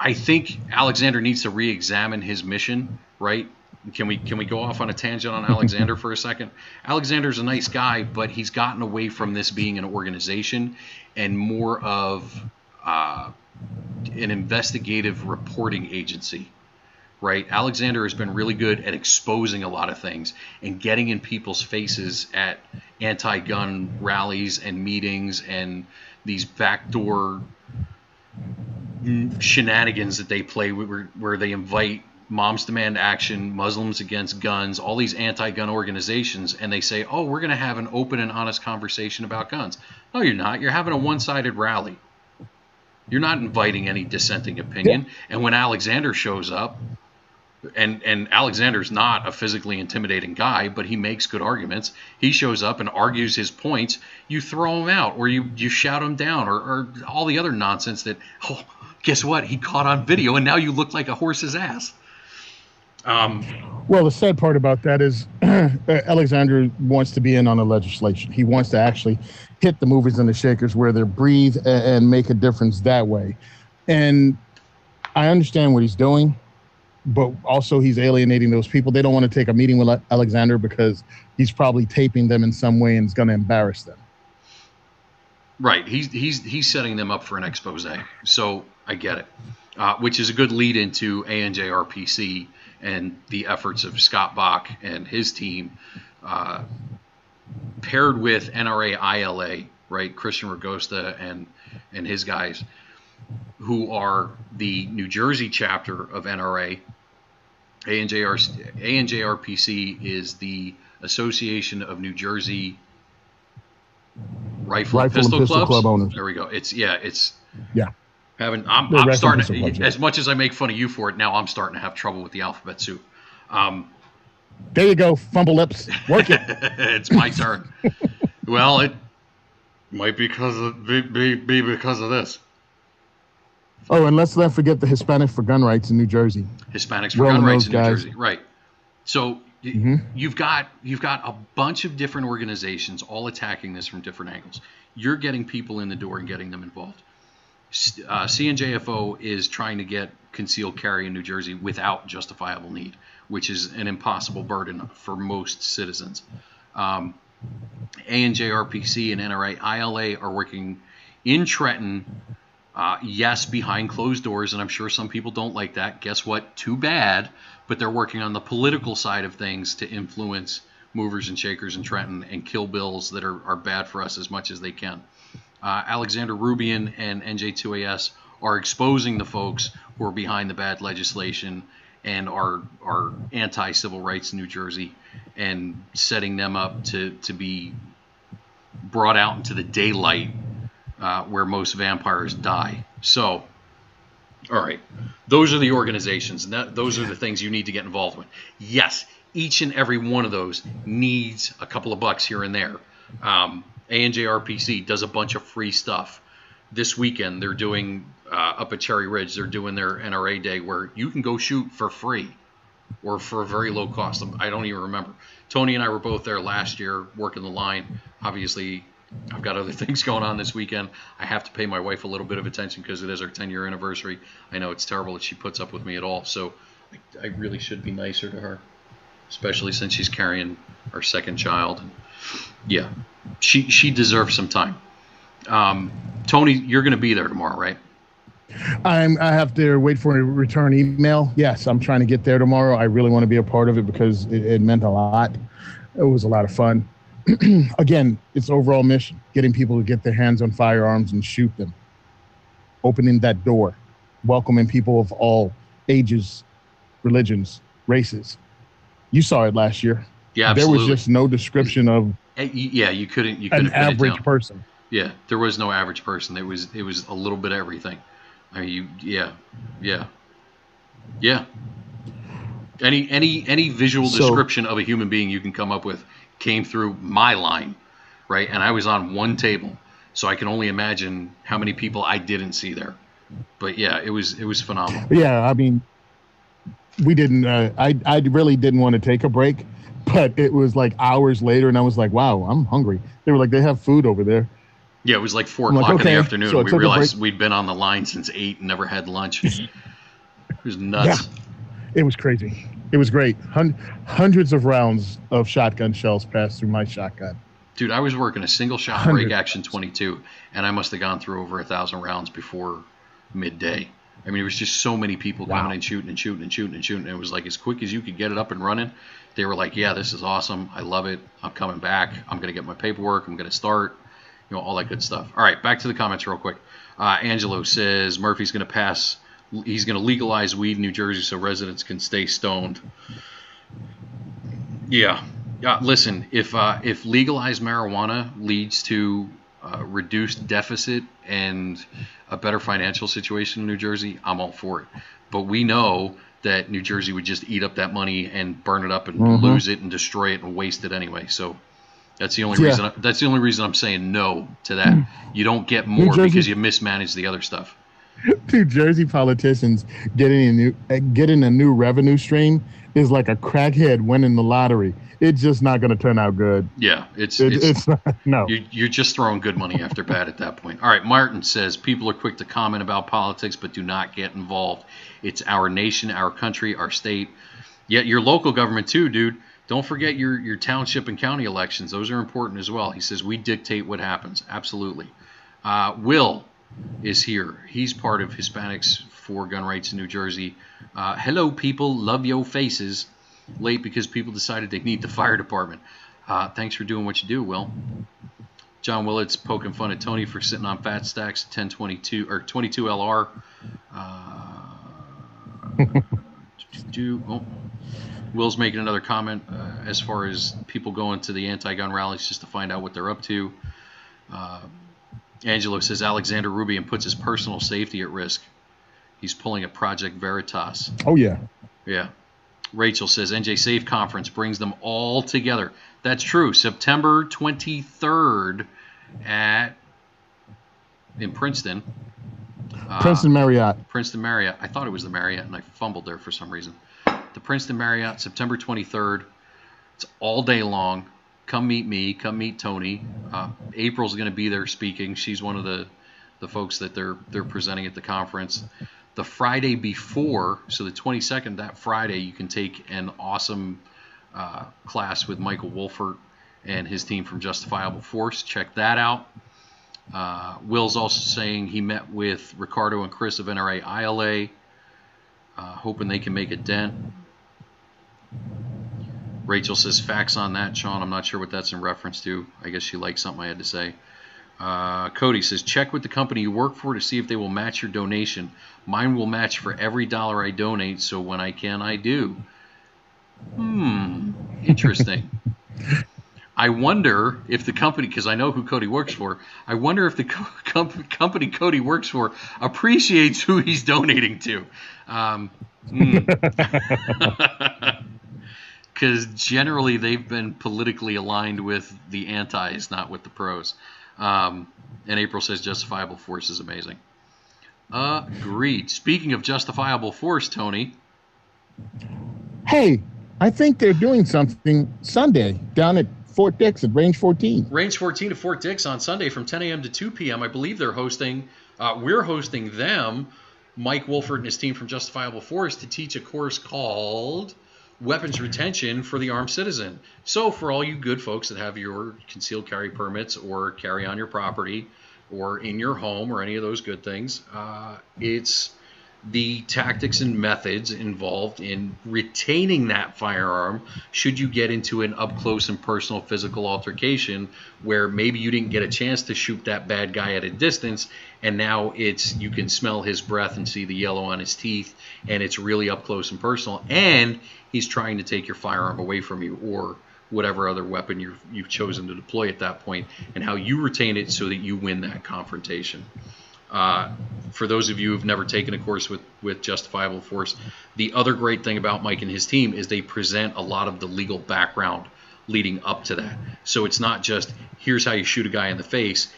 I think Alexander needs to re-examine his mission, right? Can we go off on a tangent on Alexander for a second? Alexander's a nice guy, but he's gotten away from this being an organization and more of an investigative reporting agency, right? Alexander has been really good at exposing a lot of things and getting in people's faces at anti-gun rallies and meetings and these backdoor shenanigans that they play where they invite Moms Demand Action, Muslims Against Guns, all these anti-gun organizations, and they say, oh, we're going to have an open and honest conversation about guns. No, you're not. You're having a one-sided rally. You're not inviting any dissenting opinion. Yeah. And when Alexander shows up, and Alexander's not a physically intimidating guy, but he makes good arguments. He shows up and argues his points. You throw him out, or you shout him down, or all the other nonsense that, oh, guess what? He caught on video, and now you look like a horse's ass. Well, the sad part about that is Alexander wants to be in on the legislation. He wants to actually hit the movers and the shakers where they breathe and make a difference that way. And I understand what he's doing, but also he's alienating those people. They don't want to take a meeting with Alexander because he's probably taping them in some way and is going to embarrass them. Right. He's setting them up for an expose. So I get it, which is a good lead into ANJRPC and the efforts of Scott Bach and his team, paired with NRA ILA, right? Christian Ragosta and his guys, who are the New Jersey chapter of NRA. ANJRPC is the Association of New Jersey Rifle and Pistol Club owners. There we go. I'm starting to, as much as I make fun of you for it, now I'm starting to have trouble with the alphabet soup. There you go, fumble lips. Work it. It's my turn. Well, it might be because of this. Oh, and let's not forget the Hispanic for Gun Rights in New Jersey. Hispanics for Gun Rights in New Jersey, right? So you've got a bunch of different organizations all attacking this from different angles. You're getting people in the door and getting them involved. CNJFO is trying to get concealed carry in New Jersey without justifiable need, which is an impossible burden for most citizens. ANJRPC and NRA ILA are working in Trenton, yes, behind closed doors, and I'm sure some people don't like that. Guess what? Too bad. But they're working on the political side of things to influence movers and shakers in Trenton and kill bills that are bad for us as much as they can. Alexander Rubin and NJ2AS are exposing the folks who are behind the bad legislation and are anti-civil rights in New Jersey and setting them up to be brought out into the daylight where most vampires die. So, all right, those are the organizations, and those are the things you need to get involved with. Yes, each and every one of those needs a couple of bucks here and there. ANJRPC does a bunch of free stuff. This weekend, they're doing, up at Cherry Ridge, they're doing their NRA Day where you can go shoot for free or for a very low cost. I don't even remember. Tony and I were both there last year working the line. Obviously, I've got other things going on this weekend. I have to pay my wife a little bit of attention because it is our 10-year anniversary. I know it's terrible that she puts up with me at all, so I really should be nicer to her, especially since she's carrying our second child. And yeah, she deserves some time. Tony, you're going to be there tomorrow, right? I have to wait for a return email. Yes, I'm trying to get there tomorrow. I really want to be a part of it because it meant a lot. It was a lot of fun. Again, it's overall mission, getting people to get their hands on firearms and shoot them, opening that door, welcoming people of all ages, religions, races. You saw it last year. Yeah, absolutely. There was just no description of you couldn't an average person. Yeah, there was no average person. It was a little bit of everything. I mean, yeah. Any visual description of a human being you can come up with came through my line. right? And I was on one table, so I can only imagine how many people I didn't see there. But yeah, it was phenomenal. Yeah, I mean, we didn't. I really didn't want to take a break, but it was like hours later, and I was like, wow, I'm hungry. They were like, they have food over there. Yeah, it was like 4 I'm like, o'clock in the okay. afternoon. So I We took a realized break. we'd been on the line since 8 and never had lunch. It was nuts. Yeah, it was crazy. It was great. Hundreds of rounds of shotgun shells passed through my shotgun. Dude, I was working a single shot break action 22, and I must have gone through over 1,000 rounds before midday. I mean, it was just so many people coming and shooting and shooting and shooting and shooting. And it was like as quick as you could get it up and running. They were like, yeah, this is awesome. I love it. I'm coming back. I'm going to get my paperwork. I'm going to start. You know, all that good stuff. All right, back to the comments real quick. Angelo says Murphy's going to pass. He's going to legalize weed in New Jersey so residents can stay stoned. Yeah. Listen, if legalized marijuana leads to reduced deficit and a better financial situation in New Jersey, I'm all for it. But we know that New Jersey would just eat up that money and burn it up and lose it and destroy it and waste it anyway. So that's the only reason. That's the only reason I'm saying no to that. You don't get more because you mismanage the other stuff. New Jersey politicians getting a new revenue stream is like a crackhead winning the lottery. It's just not going to turn out good. Yeah, it's not, no. You're just throwing good money after bad at that point. All right, Martin says people are quick to comment about politics but do not get involved. It's our nation, our country, our state. Yet your local government too, dude. Don't forget your township and county elections. Those are important as well. He says we dictate what happens. Absolutely. Will is here. He's part of Hispanics for Gun Rights in New Jersey. Hello, people. Love your faces. Late because people decided they need the fire department. Thanks for doing what you do, Will. John Willett's poking fun at Tony for sitting on fat stacks at 1022 or 22 LR. Will's making another comment as far as people going to the anti-gun rallies just to find out what they're up to. Angelo says Alexander Rubian puts his personal safety at risk. He's pulling a Project Veritas. Oh, yeah. Yeah. Rachel says NJ Safe Conference brings them all together. That's true. September 23rd in Princeton. Princeton Marriott. Princeton Marriott. I thought it was the Marriott, and I fumbled there for some reason. The Princeton Marriott, September 23rd. It's all day long. Come meet me. Come meet Tony. April's going to be there speaking. She's one of the folks that they're presenting at the conference. The Friday before, so the 22nd, that Friday, you can take an awesome class with Michael Wolfert and his team from Justifiable Force. Check that out. Will's also saying he met with Ricardo and Chris of NRA ILA, hoping they can make a dent. Rachel says facts on that, Sean. I'm not sure what that's in reference to. I guess she liked something I had to say. Cody says, check with the company you work for to see if they will match your donation. Mine will match for every dollar I donate, so when I can, I do. Interesting. I wonder if the company, because I know who Cody works for, I wonder if the company Cody works for appreciates who he's donating to. Because generally they've been politically aligned with the antis, not with the pros. And April says Justifiable Force is amazing. Agreed. Speaking of Justifiable Force, Tony. Hey, I think they're doing something Sunday down at Fort Dix at Range 14. Range 14 to Fort Dix on Sunday from 10 a.m. to 2 p.m. I believe they're hosting, we're hosting them, Mike Wolford and his team from Justifiable Force, to teach a course called Weapons Retention for the Armed Citizen. So for all you good folks that have your concealed carry permits or carry on your property or in your home or any of those good things, it's the tactics and methods involved in retaining that firearm should you get into an up-close and personal physical altercation where maybe you didn't get a chance to shoot that bad guy at a distance, and now you can smell his breath and see the yellow on his teeth, and it's really up close and personal, and he's trying to take your firearm away from you or whatever other weapon you've chosen to deploy at that point, and how you retain it so that you win that confrontation. For those of you who've never taken a course with Justifiable Force, the other great thing about Mike and his team is they present a lot of the legal background leading up to that. So it's not just here's how you shoot a guy in the face.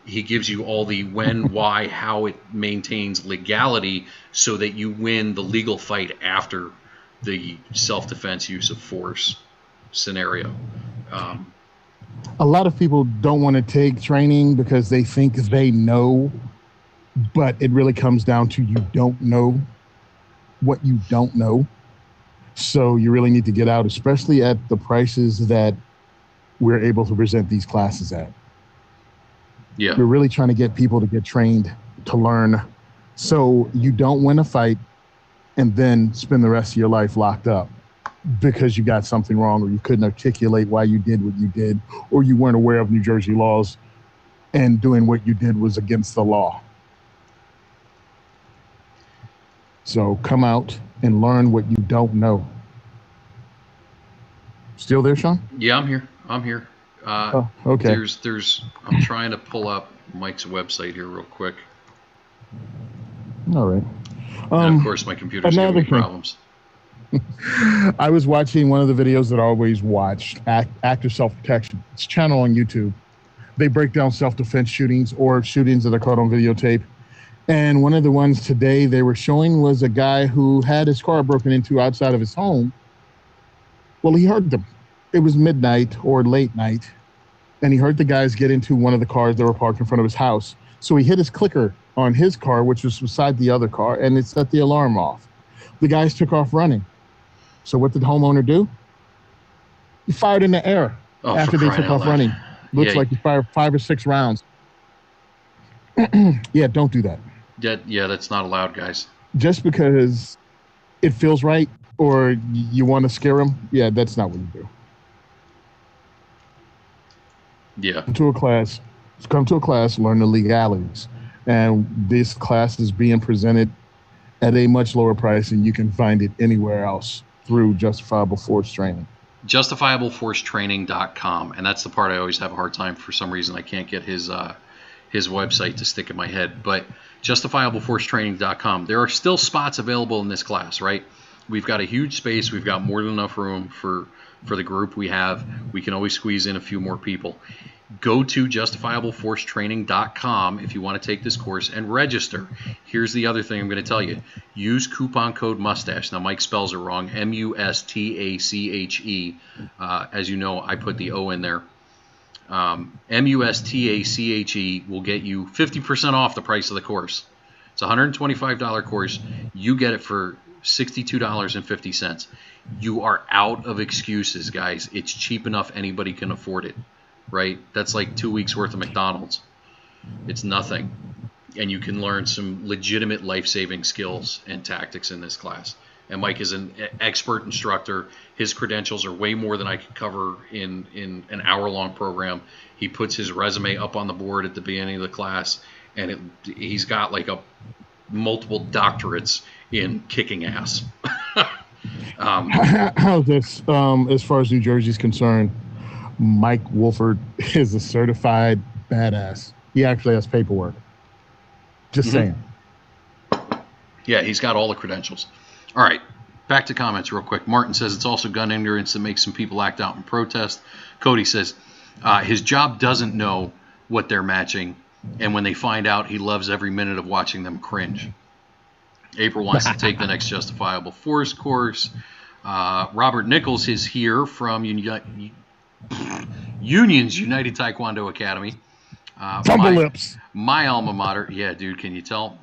He gives you all the when, why, how it maintains legality so that you win the legal fight after the self-defense use of force scenario. A lot of people don't want to take training because they think they know, but it really comes down to you don't know what you don't know. So you really need to get out, especially at the prices that we're able to present these classes at. Yeah. We're really trying to get people to get trained, to learn, so you don't win a fight and then spend the rest of your life locked up because you got something wrong, or you couldn't articulate why you did what you did, or you weren't aware of New Jersey laws and doing what you did was against the law. So come out and learn what you don't know. Still there, Sean? Yeah, I'm here. Okay. I'm trying to pull up Mike's website here real quick. All right. And of course, my computer's giving me problems. I was watching one of the videos that I always watch, Active Self-Protection. It's a channel on YouTube. They break down self-defense shootings or shootings that are caught on videotape. And one of the ones today they were showing was a guy who had his car broken into outside of his home. Well, he heard them. It was midnight or late night, and he heard the guys get into one of the cars that were parked in front of his house. So he hit his clicker on his car, which was beside the other car, and it set the alarm off. The guys took off running. So what did the homeowner do? He fired in the air after they took off running. Looks like he fired 5 or 6 rounds. Yeah, don't do that. Yeah, that's not allowed, guys. Just because it feels right or you want to scare them, yeah, that's not what you do. Yeah. Come to a class, learn the legalities. And this class is being presented at a much lower price, and you can find it anywhere else through Justifiable Force Training. JustifiableForceTraining.com, and that's the part I always have a hard time. For some reason, I can't get his website to stick in my head. But JustifiableForceTraining.com. There are still spots available in this class, right? We've got a huge space. We've got more than enough room for the group we have. We can always squeeze in a few more people. Go to JustifiableForceTraining.com if you want to take this course and register. Here's the other thing I'm going to tell you. Use coupon code MUSTACHE. Now, Mike spells it wrong. MUSTACHE. As you know, I put the O in there. MUSTACHE will get you 50% off the price of the course. It's a $125 course. You get it for $62.50. You are out of excuses, guys. It's cheap enough anybody can afford it, right? That's like 2 weeks worth of McDonald's. It's nothing. And you can learn some legitimate life-saving skills and tactics in this class. And Mike is an expert instructor. His credentials are way more than I could cover in an hour-long program. He puts his resume up on the board at the beginning of the class, and he's got like multiple doctorates in kicking ass. How's this? As far as New Jersey's concerned, Mike Wolford is a certified badass. He actually has paperwork. Just saying. Yeah, he's got all the credentials. All right, back to comments real quick. Martin says it's also gun ignorance that makes some people act out in protest. Cody says his job doesn't know what they're matching, and when they find out, he loves every minute of watching them cringe. April wants to take the next Justifiable Force course. Robert Nichols is here from Union's United Taekwondo Academy. My alma mater. Yeah, dude, can you tell?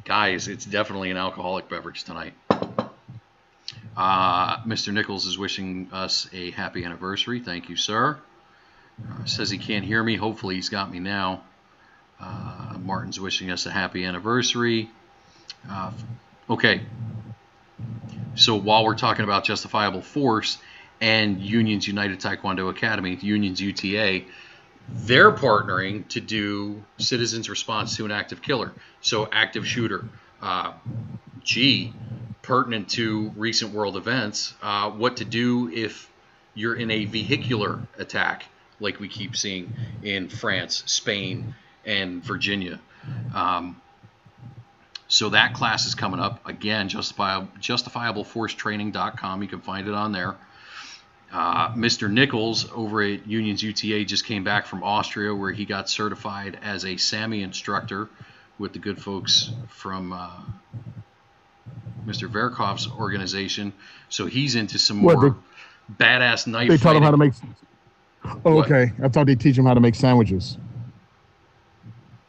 Guys, it's definitely an alcoholic beverage tonight. Mr. Nichols is wishing us a happy anniversary. Thank you, sir. Says he can't hear me. Hopefully he's got me now. Martin's wishing us a happy anniversary. Okay. So while we're talking about Justifiable Force and Union's United Taekwondo Academy, Union's UTA, they're partnering to do citizens' response to an active killer. So active shooter. Pertinent to recent world events, what to do if you're in a vehicular attack like we keep seeing in France, Spain, and Virginia. So that class is coming up. Again, JustifiableForceTraining.com. You can find it on there. Mr. Nichols over at Unions UTA just came back from Austria, where he got certified as a SAMI instructor with the good folks from Mr. Verkov's organization. So he's into some more badass knife They taught him how to make... Oh, What? okay. I thought they'd teach him how to make sandwiches.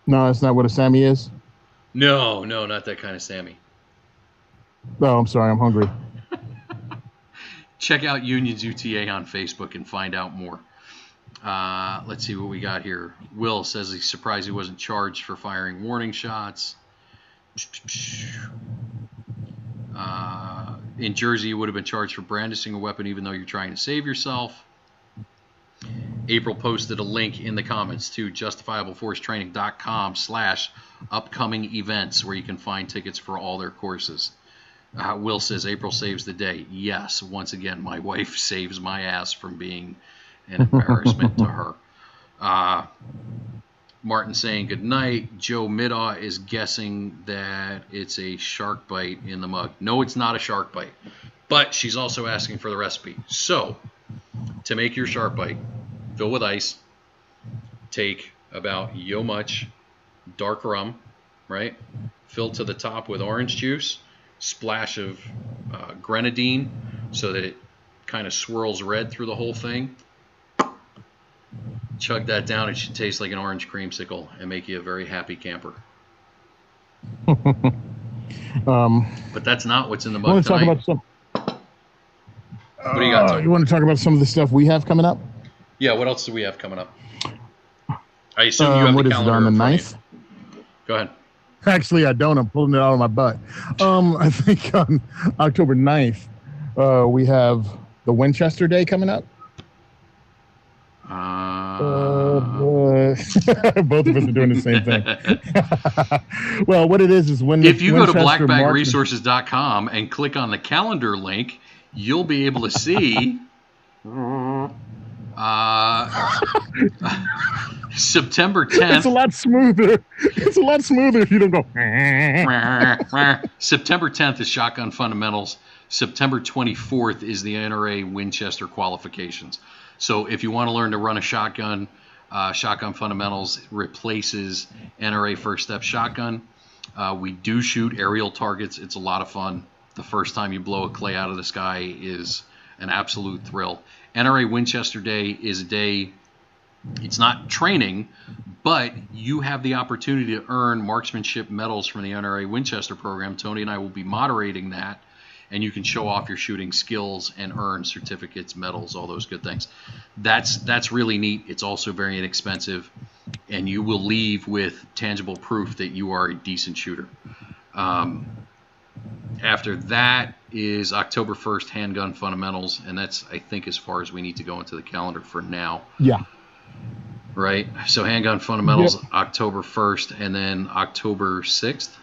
No, that's not what a SAMI is? No, not that kind of SAMI. Oh, I'm sorry. I'm hungry. Check out Unions UTA on Facebook and find out more. Let's see what we got here. Will says he's surprised he wasn't charged for firing warning shots. In Jersey, you would have been charged for brandishing a weapon even though you're trying to save yourself. April posted a link in the comments to justifiableforcetraining.com/upcoming events where you can find tickets for all their courses. Will says April saves the day. Yes, once again, my wife saves my ass from being an embarrassment to her. Martin saying good night. Joe Middaw is guessing that it's a shark bite in the mug. No, it's not a shark bite. But she's also asking for the recipe. So, to make your shark bite, fill with ice. Take about yo much dark rum, right? Fill to the top with orange juice. Splash of grenadine so that it kind of swirls red through the whole thing. Chug that down. It should taste like an orange creamsicle and make you a very happy camper. But that's not what's in the mug tonight. What do you got, Tony? You want to talk about some of the stuff we have coming up? Yeah, what else do we have coming up? I assume you have the calendar on the 9th? Go ahead. Actually, I don't. I'm pulling it out of my butt. I think on October 9th, we have the Winchester Day coming up. Both of us are doing the same thing. Well, what it is when if you go to blackbagresources.com and click on the calendar link, you'll be able to see September 10th. It's a lot smoother. It's a lot smoother if you don't go. September 10th is Shotgun Fundamentals. September 24th is the NRA Winchester qualifications. So if you want to learn to run a shotgun, Shotgun Fundamentals replaces NRA First Step Shotgun. We do shoot aerial targets. It's a lot of fun. The first time you blow a clay out of the sky is an absolute thrill. NRA Winchester Day is a day, it's not training, but you have the opportunity to earn marksmanship medals from the NRA Winchester program. Tony and I will be moderating that, and you can show off your shooting skills and earn certificates, medals, all those good things. That's really neat. It's also very inexpensive, and you will leave with tangible proof that you are a decent shooter. After that is October 1st, Handgun Fundamentals, and that's, I think, as far as we need to go into the calendar for now. Yeah. Right? So Handgun Fundamentals, yep. October 1st, and then October 6th?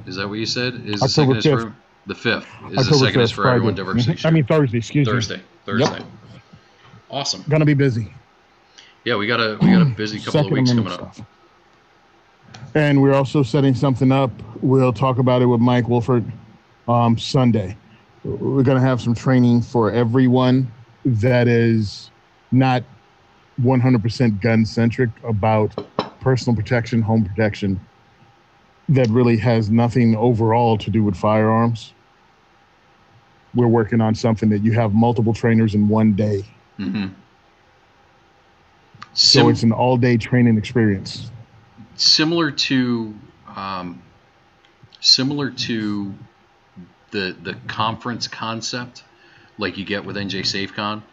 Is that what you said? Is October the second 5th. Is for the 5th? Is October the second 5th, is for Friday. everyone diversity? I mean Thursday, excuse me. Thursday. Yep. Awesome. Gonna be busy. Yeah, we got a busy couple of weeks coming up. And we're also setting something up. We'll talk about it with Mike Wolford Sunday. We're going to have some training for everyone that is not 100% gun-centric about personal protection, home protection, that really has nothing overall to do with firearms. We're working on something that you have multiple trainers in one day. Mm-hmm. So it's an all-day training experience. Similar to the conference concept, like you get with NJ SafeCon,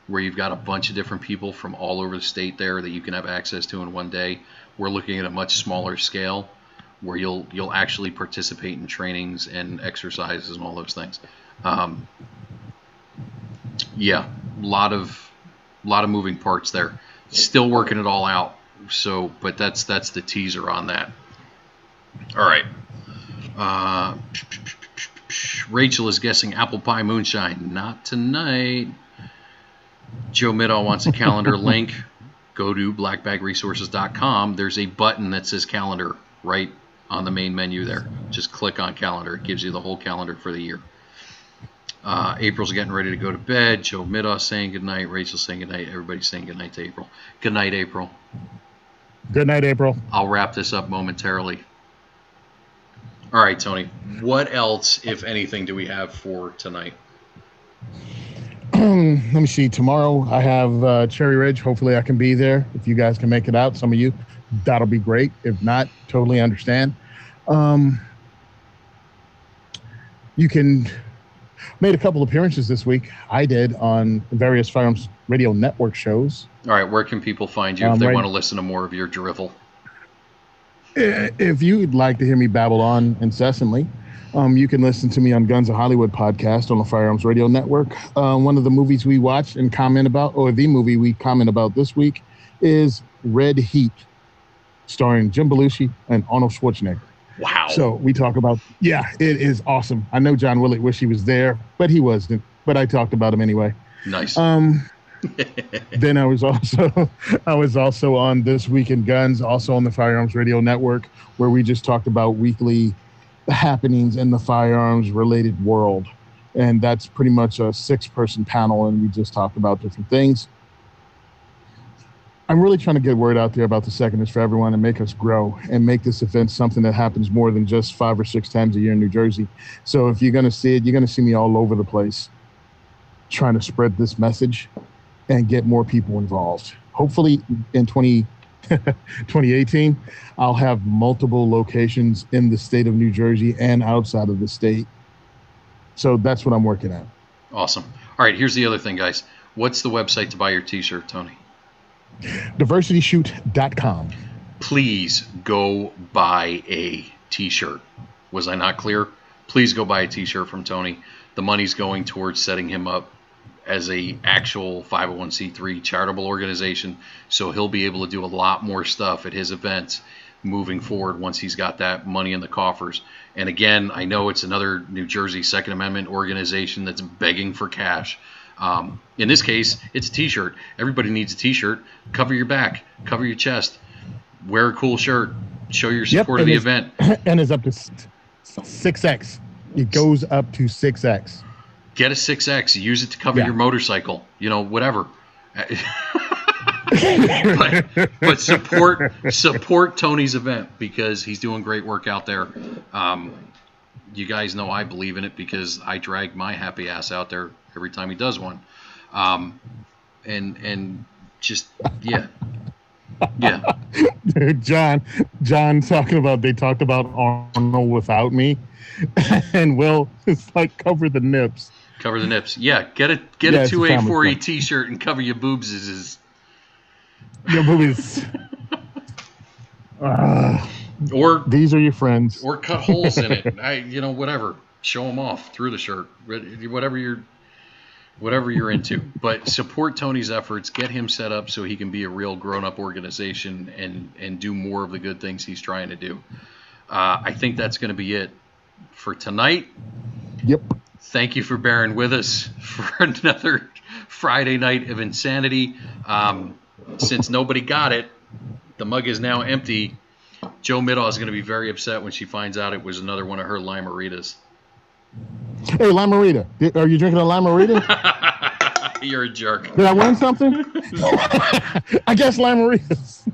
where you've got a bunch of different people from all over the state there that you can have access to in one day. We're looking at a much smaller scale, where you'll actually participate in trainings and exercises and all those things. Yeah, a lot of moving parts there. Still working it all out. So, but that's the teaser on that. All right. Rachel is guessing apple pie moonshine. Not tonight. Joe Middaw wants a calendar link. Go to blackbagresources.com. There's a button that says calendar right on the main menu there. Just click on calendar. It gives you the whole calendar for the year. April's getting ready to go to bed. Joe Middle saying goodnight. Rachel's saying goodnight. Everybody's saying goodnight to April. Good night, April. Good night, April. I'll wrap this up momentarily. All right, Tony. What else, if anything, do we have for tonight? Let me see. Tomorrow I have Cherry Ridge. Hopefully I can be there. If you guys can make it out, some of you, that'll be great. If not, totally understand. You can made a couple appearances this week. I did on various Firearms Radio Network shows. All right, where can people find you if they want to listen to more of your drivel? If you'd like to hear me babble on incessantly, you can listen to me on Guns of Hollywood podcast on the Firearms Radio Network. One of the movies we watched and comment about, or the movie we comment about this week, is Red Heat, starring Jim Belushi and Arnold Schwarzenegger. Wow. So we talk about, it is awesome. I know John Willett wish he was there, but he wasn't. But I talked about him anyway. Nice. Then I was also on This Week in Guns, also on the Firearms Radio Network, where we just talked about weekly happenings in the firearms related world. And that's pretty much a 6-person panel, and we just talked about different things. I'm really trying to get word out there about the Second is for Everyone and make us grow and make this event something that happens more than just 5 or 6 times a year in New Jersey. So if you're going to see it, you're going to see me all over the place trying to spread this message and get more people involved. Hopefully in 2018, I'll have multiple locations in the state of New Jersey and outside of the state. So that's what I'm working at. Awesome. All right, here's the other thing, guys. What's the website to buy your t-shirt, Tony? DiversityShoot.com. Please go buy a t-shirt. Was I not clear? Please go buy a t-shirt from Tony. The money's going towards setting him up as a actual 501c3 charitable organization, so he'll be able to do a lot more stuff at his events moving forward once he's got that money in the coffers. And again, I know it's another New Jersey Second Amendment organization that's begging for cash. In this case, it's a t-shirt. Everybody needs a t-shirt. Cover your back, cover your chest, wear a cool shirt, show your support of the event. And it's up to 6X. It goes up to 6X. Get a 6X. Use it to cover your motorcycle. Whatever. but support Tony's event because he's doing great work out there. You guys know I believe in it because I drag my happy ass out there every time he does one. And just John talking about they talked about Arnold without me, and Will it's like cover the nips. Cover the nips. Yeah, get a 2A4E t-shirt and cover your boobs. Your boobies. Or these are your friends. Or cut holes in it. Whatever. Show them off through the shirt. Whatever you're into. But support Tony's efforts. Get him set up so he can be a real grown-up organization and do more of the good things he's trying to do. I think that's going to be it for tonight. Yep. Thank you for bearing with us for another Friday night of insanity. Since nobody got it, the mug is now empty. Joe Middle is going to be very upset when she finds out it was another one of her Lime-A-Ritas. Hey, Lime-A-Rita. Are you drinking a Lime-A-Rita? You're a jerk. Did I win something? I guess Lime-A-Ritas.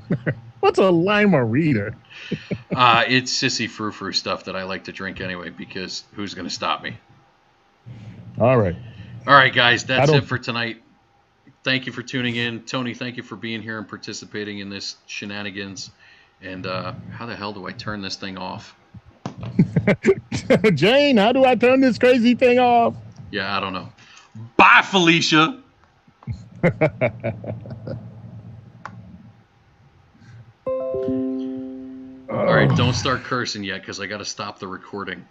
What's a Lime-A-Rita? It's sissy frou-frou stuff that I like to drink anyway because who's going to stop me? All right, guys. That's it for tonight. Thank you for tuning in. Tony, thank you for being here and participating in this shenanigans. And how the hell do I turn this thing off? Jane, how do I turn this crazy thing off? Yeah, I don't know. Bye, Felicia. All right, don't start cursing yet because I got to stop the recording.